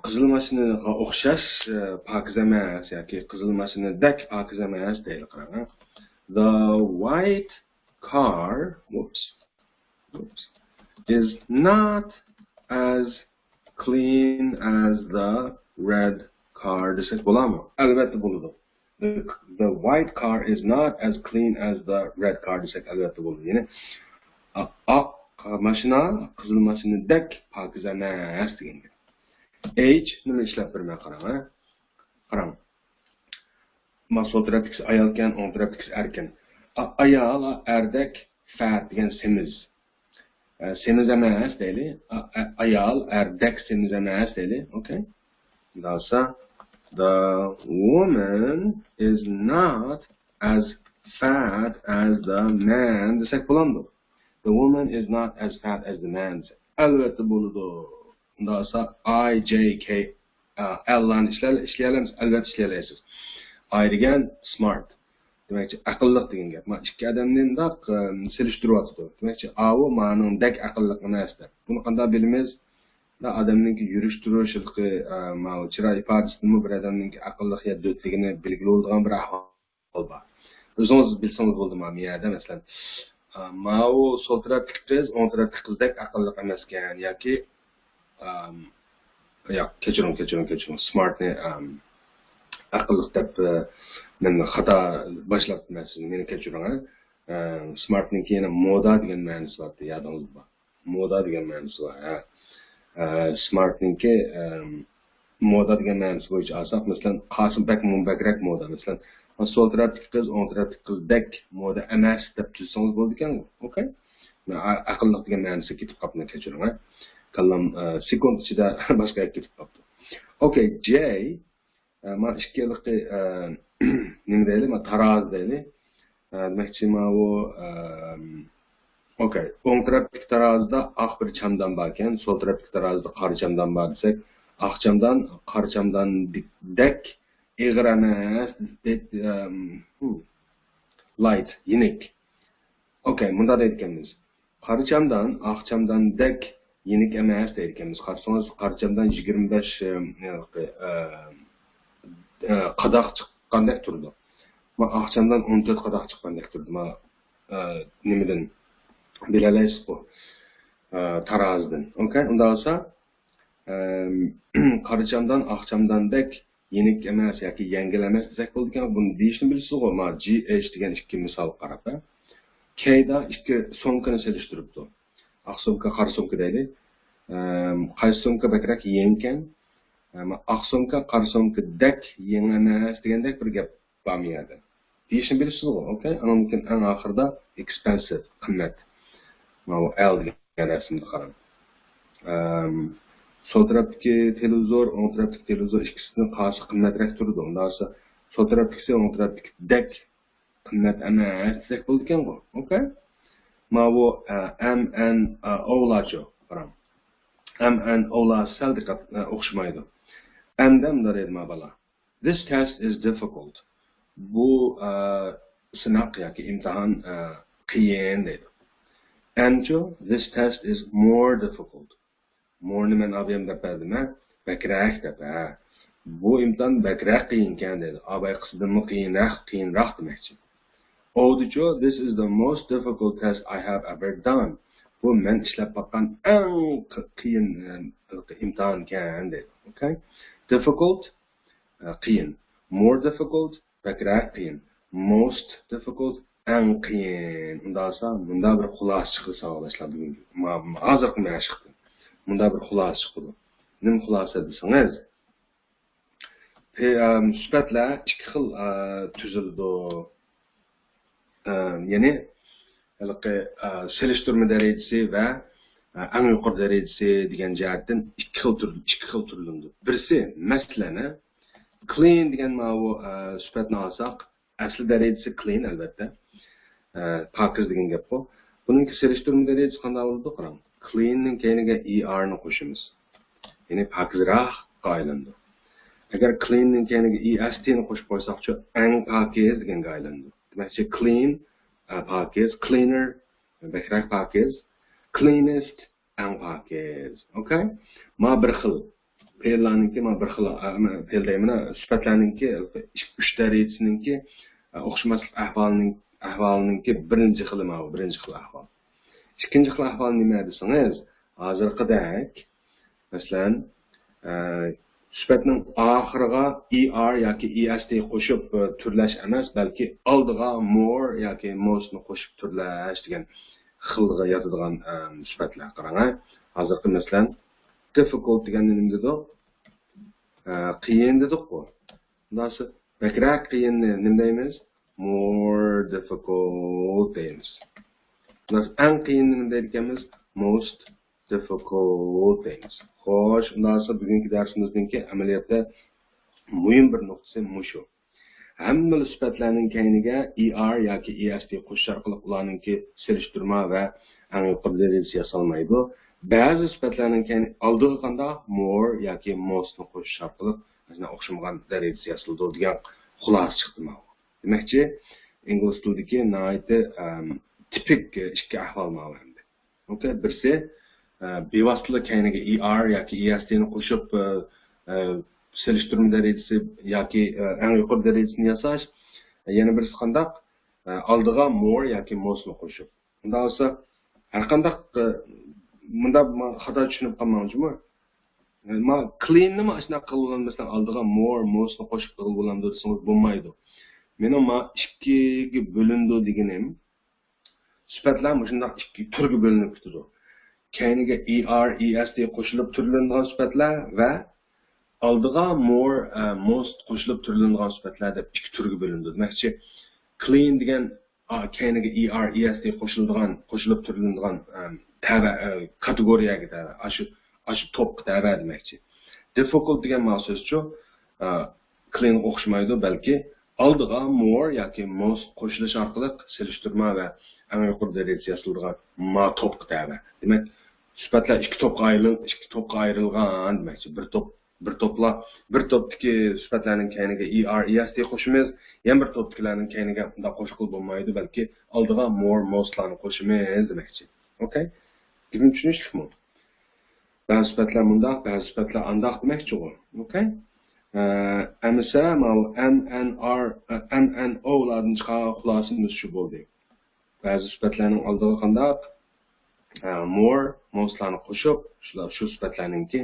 qizil mashinaga o'xshash pokiz emas yoki qizil mashinadek pokiz emas deydi. Qarang. The white car, whoops, is not as clean as the red car desak bo'ladimi? Albatta bo'ladi. The white car is not as clean as the red car desak albatta bo'ladi. Ya'ni oq mashina qizil mashinadek pokiz emas degan gap. H nima ishlab bermay qarang. Qarang. Sol tarafdagi ayol ekan, o'ng tarafdagi erkin. Ayol erdek fat degan semiz. Semiz emas deyli. Ayol erdek semiz emas deyli. Okay. Dasa the woman is not as fat as the man desak bo'ladi. The woman is not as fat as the man. Albatta bo'ladi. Dasa I, J, K, L lan ishlayolamiz, albatta ishlayolasiz. I degan smart. Demakchi aqlli degan gap. Men ikki odamning daq selishtiryapti. Demakchi avu ma'noning dak aqlli emas deb. Buni qanday bilamiz? Da odamning yurish turishilqi, ma'u chiroy ifodasini bir odamning aqlli ya do'tligini belgilaydigan bir ahvol bor. O'zingiz bilsangiz bo'ldi ma'miyada masalan, ma'u sol tarafdagi qiz, o'ng tarafdagi qizdek aqlli emas ekan yoki yo'q, kechiring. Smartni aqlli deb men xato boshlabman sizni. Meni kechiring. Smartning keyin moda degan ma'nosi bor, yodingizda bor. Moda degan ma'nosi bor. Smartningki moda degan ma'nosi bo'yicha olsak, masalan, Qosimbek Mumbakrak moda, masalan, sol tarafdagi qiz, o'ng tarafdagi qizdek moda emas deb tuzsangiz bo'ldi ekan. Okay? Aqlli degan ma'nosi ketib qolibdi, kechiring. Kallam sekund ichida boshqa ketib qolibdi. Okay, J ma ikkilikda nima deyli? Ma taroz deyli. Demakchi ma u okay, o'ng tarafdagi tarozda oq bir chamdan bor ekan, sol tarafdagi tarozda qora chamdan bor desak, oq chamdan qora chamdan dek ig'ir emas, light, yenik. Okay, bunda deyotganmiz. Qora chamdan oq chamdan dek yenik emas deyotganmiz. Qarsangiz qora chamdan 25 qadoq chiqqandek turdi. Ma oqchamdan 14 qadoq chiqqandek turdi. Ma nimadan bilalaysiz bu tarozdan. Okay, unda olsa qarachamdan oqchamdandek yenik emas yoki yengil emas desak bo'ldi ekan. Buni deyishni bilasiz-ku. Ma GH degan ikki misol qarab. K da ikki so'mkani selishtiribdi. Oq so'mka, qora so'mka deydi. Qaysi so'mka bakrak yengkan? Oq so'mka, qora so'mka dek yeng emas degandek bir gap bo'lmayadi. Deyishni bilasiz-ku, okay? Mumkin eng oxirida expensive, qimmat. Mana L degan rasmni qarang. Sol tarafdagi televizor, o'ng tarafdagi televizor ikkisining qarshi qimmatroq turdi. Undan so'ng sol tarafdagi, o'ng tarafdagi dek qimmat emas desak bo'ldi ekan-ku, okay? Mana bu M and O'larcho qarang. M and O'lar sal diqqat o'xshamaydi. M'dan deydi bala. This test is difficult. Bu sınaq yoki imtihon qiyin deydi. Ancho, this test is more difficult. More niman abiyam deb berdimi? Bakrak deb. Bu imtihon bakrak qiyinkan deydi. Abay qismini qiyinroq demakchi. O'dicho, this is the most difficult test I have ever done. Bu men ishlab baqqan eng qiyin imtihon kan deydi. Okay? Difficult, qiyin. More difficult, bakrak qiyin. Most difficult, eng qiyin. Bunda bir xulosa chiqdi savollashlar bugun. Hozir qilmay chiqdi. Bunda bir xulosa chiqdi. Nima xulosa desangiz? Sifatlar ikki xil tuzildi. Ya'ni selishtirma darajasi va eng yuqori darajasi degan jihatdan ikki xil turildi. Birisi masalani clean degan ma'vo sifatni olsak, asli darajasi clean albatta. Pokiz degan gap bu. Buning selishtirma darajasi qanday bo'ldi qarang. Clean ning keyiniga er ni qo'shamiz. Ya'ni pokizroq aylandi. Agar clean ning keyiniga est ni qo'shib qo'ysak-chi, eng pokiz deganga aylandi. Demakchi clean, pokiz, cleaner, bakrak pokiz, cleanest, tekis. Okay? Ma bir xil fe'llarninki ma bir xil fe'l deymina sifatlarninki 3 darajasininki o'xshamaslik ahvolininki birinchi xili ma birinchi xil ahvol. İkinci xil ahvol nima desangiz, hozirgidek masalan sifatning oxiriga er yoki est qo'shib turlash emas, balki oldiga more yoki most ni qo'shib turlash degan xilga yotadigan sifatlar qarang. Hozirgi masalan difficult deganni nima dedi? Qiyin dedik-ku. Bundan bakrak qiyinni nima deymiz? More difficult deymiz. Bundan eng qiyinni nima deydiganmiz? Most difficult deymiz. Xo'sh, undan so'ng bugungi darsimizningki amaliyotda muhim bir nuqtasi mushu. Hamma sifatlarning keyniga er yoki est qo'shish orqali ularningki selishtirma va eng yuqori darajasi yasalmaydi. Ba'zi sifatlarning keyni oldiga qanda more yoki most ni qo'shish orqali o'xshamagan darajasi yasaldi degan xulosa chiqdi. Demakchi, ingliz tilidagi nihoyatda tipik ikki ahvol mavjud. Okay, birisi bevosita keyniga er yoki est ni qo'shib selishtirma darajasi yoki eng yuqori darajasini yasash, yana birisi qandaq oldiga more yoki most ni qo'shib. Unda bo'lsa har qanday bunda xato tushunib qolmoqchimi? Ma cleanni ma shuna qilganmasdan oldiga more most ni qo'shib qilib desangiz bo'lmaydi. Mening ma ikkiga bo'lindi deganim sifatlar shunday ikki turga bo'linib ketadi. Keyniga er est qo'shilib turlangan sifatlar va oldiga more most qo'shilib turlangan sifatlar deb ikki turga bo'lindi. Demakchi clean degan keyniga er est qo'shilib turlangan tava kategoriyaga tava ashu topga tava demakchi. Difficult degan ma'nosi clean o'xshamaydi, balki oldiga more yoki most qo'shilish orqali selishtirma va eng yuqori darajasi yasalgan ma topga tava. Demak, sifatlar ikki topga ayrilgan demakchi. Bir topdagi sifatlarning keyniga er est qo'shimiz, yana bir topdagilarning keyniga bunday qo'shib bo'lmaydi, balki oldiga more mostlarni qo'shimiz demakchi. Okay? Gapim tushunishlikmi? Ba'zi sifatlar bunda, ba'zi sifatlar andaq demakchi u. Okay? Amsa MNO lardan chiqqan xulosamiz shu bo'ldi. Ba'zi sifatlarning oldiga qandaq more mostlarni qo'shib, shu sifatlarningki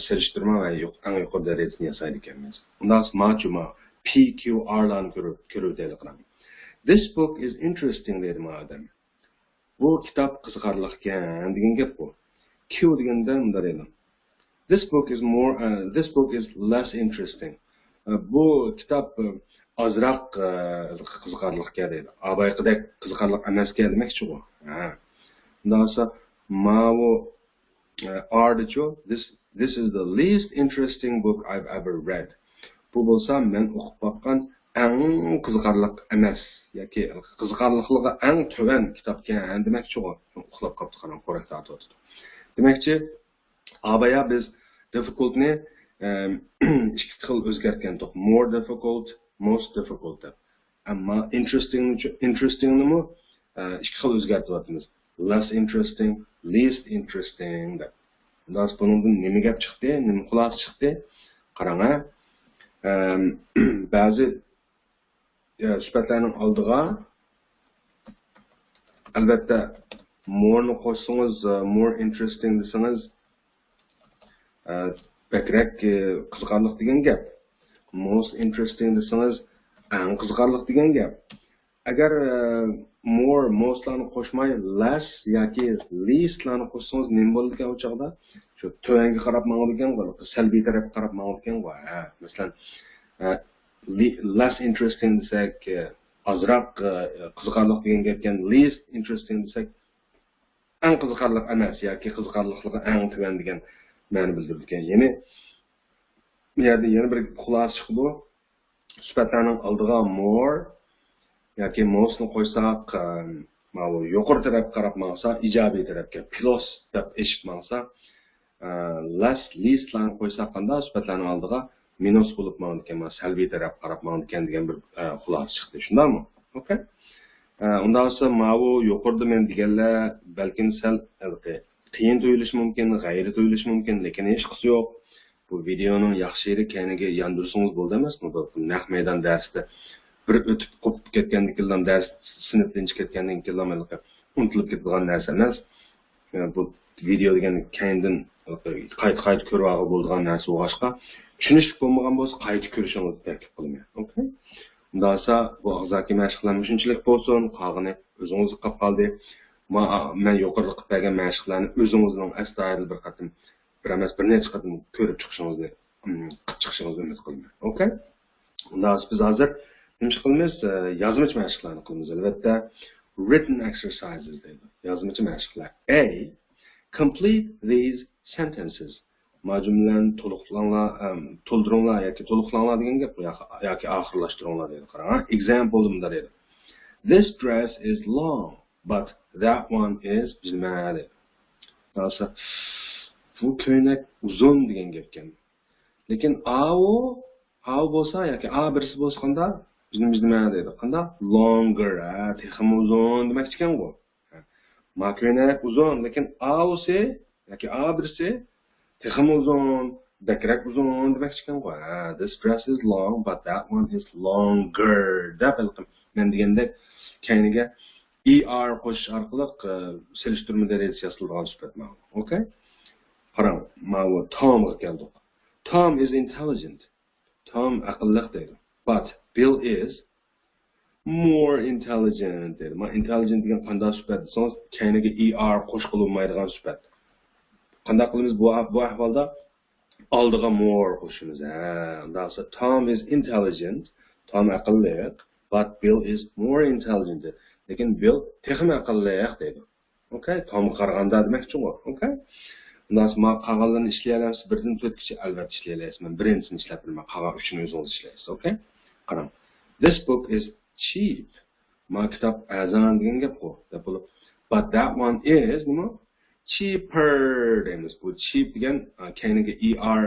selishtirma va eng yuqori darajasini yasaydi ekanmiz. Undan so'ng PQR larni ko'rib. This book is interesting dedi madam. Bu kitob qiziqarli ekan degan gap bu. Q deganda bunday dedi. This book is less interesting. Bu kitob ozroq qiziqarli ekan dedi. Abayqidek qiziqarli emas ekan demakchi bu. Undan so'ng ma'u ardicho this is the least interesting book I've ever read. Bu bo'lsa men o'qib boqqan eng qiziqarli emas yoki qiziqarliligiga eng tuvan kitob ekan demakchi u. Uxlab qolibdi qarang, qo'rak tortdi. Demakchi, abaya biz difficultni ikki xil o'zgartgandik. More difficult, most difficult deb. Ammo interestingni ikki xil o'zgartiryapmiz. Less interesting, least interesting deb. Bundan bundan nima gap chiqdi, nima xulosa chiqdi? Qarang, ba'zi sifatlarning oldiga albatta more ni qo'shsangiz, more interesting desangiz bakrak qiziqarli degan gap. Most interesting desangiz eng qiziqarli degan gap. Agar more mostlarni qo'shmay less yoki leastlarni qo'shsangiz nima bo'ladi ekan u chog'da? Shu to'yanga qarab ma'lumkan bo'ladi, salbiy tarafga qarab ma'lumkan bo'y. Masalan, less interesting desak, ozroq qiziqarli degan gapkan, least interesting desak, eng qiziqarli emas yoki qiziqarliligi eng tuvan degan ma'no bildirdi ekan. Ya'ni bu yerda yana bir xulosa chiqdi. Sifatlarning oldiga more yoki most ni qo'ysak, mana yuqori tarafga qarab ma'nosa ijobiy tarafga plus deb eshib ma'nosa, less leastlarni qo'ysak qanday sifatlarning oldiga minus bo'lib ma'no ekan, salbiy tarafga qarab ma'no ekan degan bir xulosa chiqdi. Shundaymi? Okay? Undan so'ng mana yuqorida men deganlar balkim sal qiyin tuyulishi mumkin, g'ayri tuyulishi mumkin, lekin hech qisi yo'q. Bu videoning yaxshi yeri kaniga yondirsangiz bo'ldi emasmi? Bu naq maydon darsda bir o'tib qolib ketgandan keyin dars sinfdan chiqib ketgandan keyin unutilib ketgan narsa emas. Bu video degan keyindan qayta ko'rib olib bo'lgan narsa o'g'ashqa tushunishli bo'lmagan bo'lsa qayta ko'rishingizni taklif qilaman. Okay? Undasa bu og'zaki mashqlarni shunchalik bo'lsin, qolgani o'zingiz qilib qoldi. Men yuqorida qilib bergan mashqlarni o'zingizning astoydil bir qatim bir emas bir necha qatim ko'rib chiqishingizni qilib chiqishingizni umid qilaman. Okay? Undasa biz hozir nima qilamiz? Yozmachi mashqlarni qilamiz. Albatta written exercises deydi. Yozmachi mashqlar. A. Complete these sentences. Majumlarni to'ldiringlar yoki to'liqlanglar degan gap yoki oxirlashtiringlar deydi. Qarang, example bunda deydi. This dress is long, but that one is bilmadi. Bo'lsa bu ko'ylak uzun degan gap ekan. Lekin a bo'lsa yoki a birisi bo'lganda bilmadi deydi. Qanday? Longer, texmi uzun demak ekan bu. Ma ko'ylak uzun, lekin a bo'lsa yoki a birisi texmi uzun, bakrak uzun demak ekan bu. This dress is long, but that one is longer. Deb men deganda kayniga er qo'shish orqali selishtirma darajasi yasalgan sifat ma'lum. Okay? Qarang, ma'lum Tomga keldi. Tom is intelligent. Tom aqlli deydi. But Bill is more intelligent deydi. Ma intelligent degan qanday sifat desangiz, kayniga er qo'shilmaydigan sifat. Qanday qilamiz bu ahvolda? Oldiga more qo'shimiz. Undan so'ng Tom is intelligent. Tom aqlli, but Bill is more intelligent. Lekin Bill texmi aqlliroq deydi. Okay? Tomga qaraganda demakchi bu. Okay? Undan so'ng qolganlarni ishlayapsiz, birdan to'rtgacha albatta ishlayapsiz. Men birinchisini ishlab bilman, qolgan uchini o'zingiz ishlaysiz. Okay? Qarang. This book is cheap. Ma kitob arzon degan gap bu. But that one is nima? Cheaper deymiz. Bu cheap degan kayniga er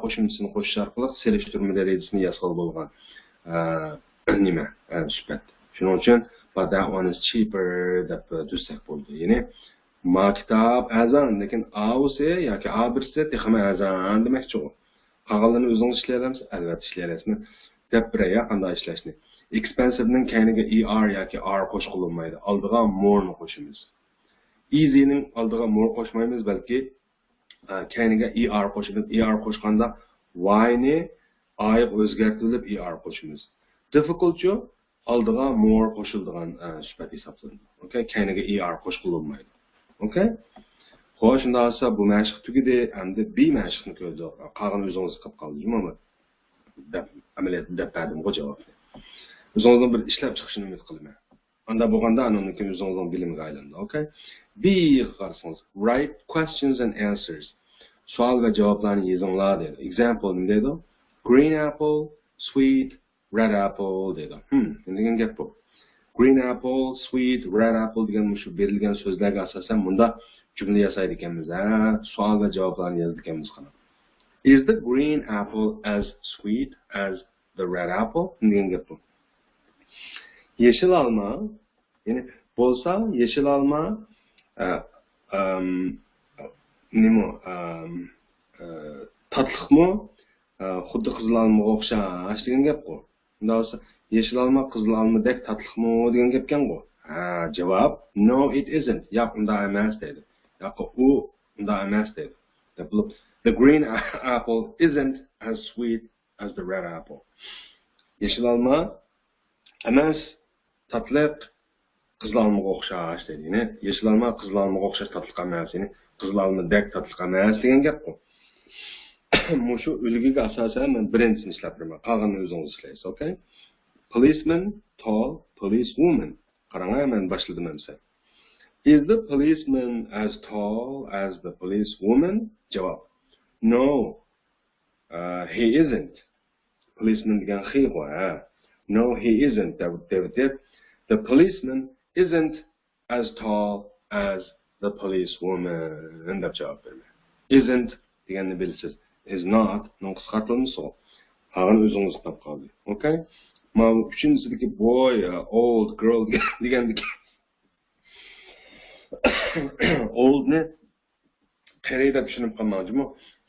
qo'shimchasini qo'shish orqali selishtirma darajasini yasal bo'lgan nima sifat. Shuning uchun but that one is cheaper deb tuzsak bo'ldi. Ya'ni ma kitob arzon, lekin a bo'lsa yoki a birisi texmi arzon demakchi u. Qolganlarni o'zingiz ishlayapsiz, albatta ishlayapsizmi? Deb biraya qanday ishlashni. Expensive ning kayniga er yoki r qo'shib qo'yilmaydi. Oldiga more ni qo'shamiz. Easy'ning oldiga more qo'shmaymiz, balki kayniga er qo'shamiz. Er qo'shganda y ni i o'zgartirilib er qo'shamiz. Difficult-chu oldiga more qo'shiladigan sifat hisoblanadi. Okay, kayniga er qo'shilmaydi. Okay? Xo'sh, shunda bo'lsa bu mashq tugidi, endi B mashqni ko'rdik. Qolgan o'zingiz qilib qoldingizmi? Amaliyotda deb berdim javobni. O'zingizdan bir ishlab chiqishni umid qilaman. Anda bo'lganda anonimki o'zingizning bilimga aylandi. Okay? B qarasangiz, write questions and answers. Savol va javoblarni yozinglar dedi. Example nima dedi? Green apple, sweet, red apple dedi. Degan gap bu. Green apple, sweet, red apple degan shu berilgan so'zlarga asosan bunda jumla yasaydi ekanmiz. Savol va javoblarni yozdi ekanmiz qana. Is the green apple as sweet as the red apple? Degan gap bu. Yeşil alma, yani bolsa yeşil alma nima tatliq mı? Xuddi qizil almaga o'xshash degan gap bu. Unda bo'lsa yeşil alma qizil almadek tatliq mı degan gapkan bu. Javob no it isn't. Yo'q, unda emas dedi. Yo'q, u unda emas dedi. The green apple isn't as sweet as the red apple. Yeşil alma emas tatliq qizil almaga o'xshash dedi. Ya'ni yeşil alma qizil almaga o'xshash tatliq emas, ya'ni qizil almadek tatliq emas degan gap bu. Mushu ulgiga asosan men birinchisini ishlab beraman. Qolganini o'zingiz ishlaysiz, okay? Policeman tall, policewoman. Qarang, men boshladim hamsa. Is the policeman as tall as the policewoman? Javob. No. He isn't. Policeman degan he qo'y. No, he isn't. The policeman isn't as tall as the policewoman. Deb javob berdi. Isn't deganni bilasiz. Is not. Non qisqartirilmish so'z. Qolgan o'zingiz qilib qoldi. Okay? Mana uchinchisidagi boy, old, girl degandek. Old'ni qari deb tushunib qolmoqchimi?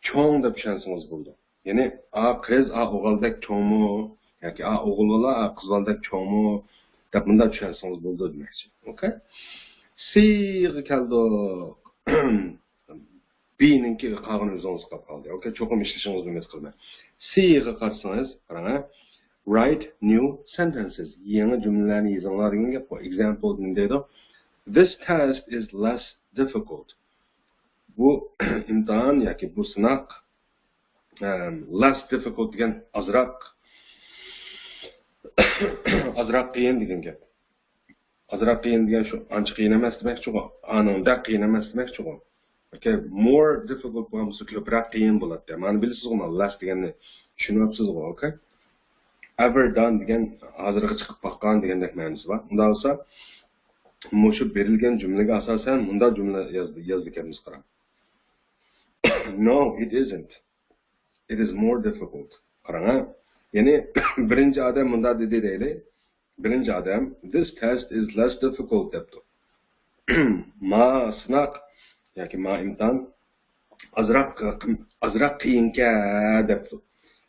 Cho'ng deb tushunsangiz bo'ldi. Ya'ni a qiz a o'g'ildek cho'ngmi yoki a o'g'il a qizaldek cho'ngmi deb bunday tushunsangiz bo'ldi demakchi. Okay? Siga keldi. B'ninki qolgan o'zingiz qolib qoldi. Okay, cho'qim ishlashingizni umid qilaman. Cga qarsangiz, qarang. Write new sentences. Yangi jumlalarni yozinglar degan gap bor. Example deydi. This test is less difficult. Bu imtihon yoki bu sinaq less difficult degan azroq qiyin degan gap. Azroq qiyin degan shu ancha qiyin emas demakchi, anunda qiyin emas demakchi. Okay, more difficult bo'lsa ko'proq qiyin bo'ladi. Ma'ni bilasizmi, less deganni tushunyapsizmi, okay? Ever done degan hozirga chiqib boqqan degandek ma'nosi bor. Unda bo'lsa, mushu berilgan jumlaga asosan bunda jumla yozdi ekanmiz qarang. No, it isn't. It is more difficult. Qarang, ya'ni birinchi odam bunda dedi deylik. Birinchi odam, this test is less difficult debdi. Ma sinaq yoki ma imtihon azroq qiyinka debdi.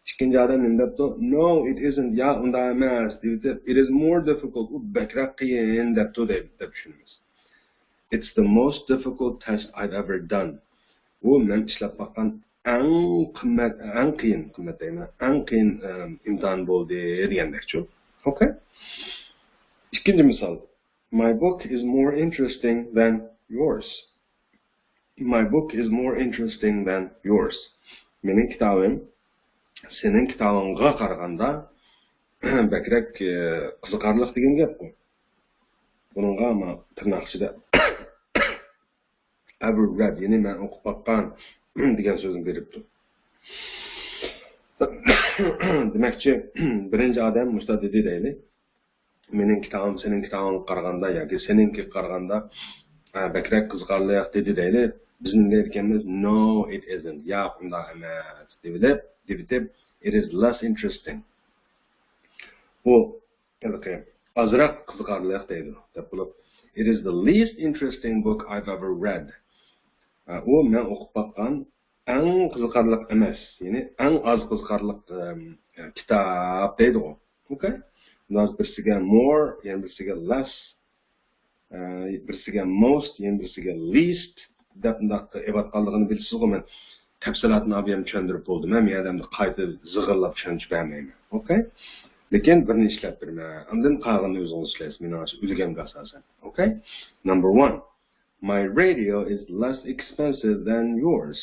Ikkinchi odam nima debdi? No, it isn't. Ya unda emas debdi. It is more difficult. U bakroq qiyin debdi deb tushunamiz. It's the most difficult test I've ever done. U men ishlab baqqan eng qiyin imtihon bo'ldi degandekchi. Okay? İkinci misal. My book is more interesting than yours. My book is more interesting than yours. Mening kitabim sening kitabingga qaraganda bakrak qiziqarli degan gap bu. Buningga ama tırnaq ichida ever read, ya'ni men o'qib baqqan degan so'zni beribdi. Demakchi, birinchi odam mushta dedi deylik. Mening kitabim sening kitabingga qaraganda yoki seningki qaraganda bakrak qiziqarli dedi deylik. Bizning deyotganimiz no it isn't. Ya unda emas deb it is less interesting. Bu azroq qiziqarli deydi deb bo'lib. It is the least interesting book I've ever read. U men o'qib baqqan eng qiziqarli emas, ya'ni eng az qiziqarli kitob deydi u. Okay? Birisiga more, yana birisiga less, birisiga most, yana birisiga least deb evatqanligini bilasizmi? Men tafsilotni olib tushuntirib bo'ldim. Men odamni qayta zig'irlab tushuntirib bermayman. Okay? Lekin birini ishlab berma. Undan qolganini o'zingiz ishlaysiz. Men o'zimga asosan. Okay? Number 1. My radio is less expensive than yours.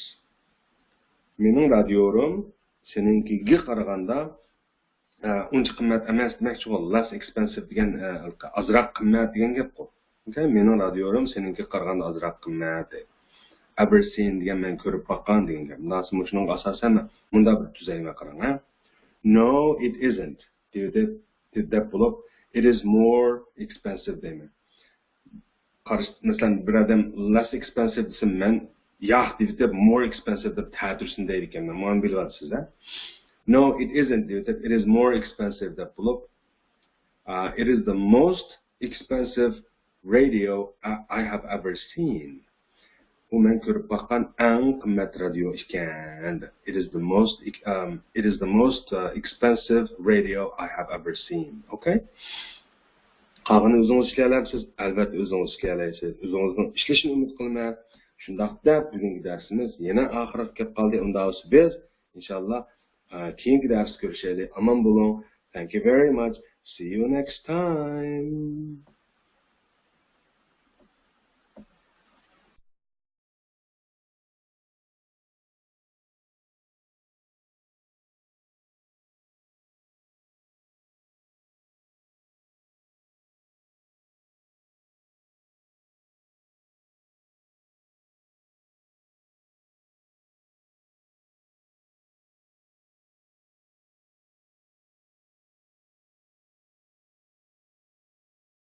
Mening radiorim seninkiga qaraganda uncha qimmat emas demakchi, less expensive degan azroq qimmat degan gap bu. Okay? Mening radiorim seninkiga qaraganda azroq qimmat. Ever seen degan men ko'rib baqqan degan gap. Nasib shuning asosan bunda bir tuzayma qarang. No, it isn't. Deb bo'lib, it is more expensive deyman. Masalan, bir odam less expensive desa, men yo'q deb more expensive deb ta'tirsin deydi ekanman. Mana bilyapsiz, a? No, it isn't deb it is more expensive deb bo'lib, it is the most expensive radio I have ever seen. U men ko'rib baqqan eng qimmat radio ekan. It is the most expensive radio I have ever seen. Okay? Qolgani o'zingiz ishlayapsiz, albatta o'zingiz ishlayapsiz. O'zingizning ishlashini umid qilaman. Shundaqda bugungi darsimiz yana oxiriga kelib qoldi. Unda biz inshaalloh keyingi darsda ko'rishaylik. Omon bo'ling. Thank you very much. See you next time.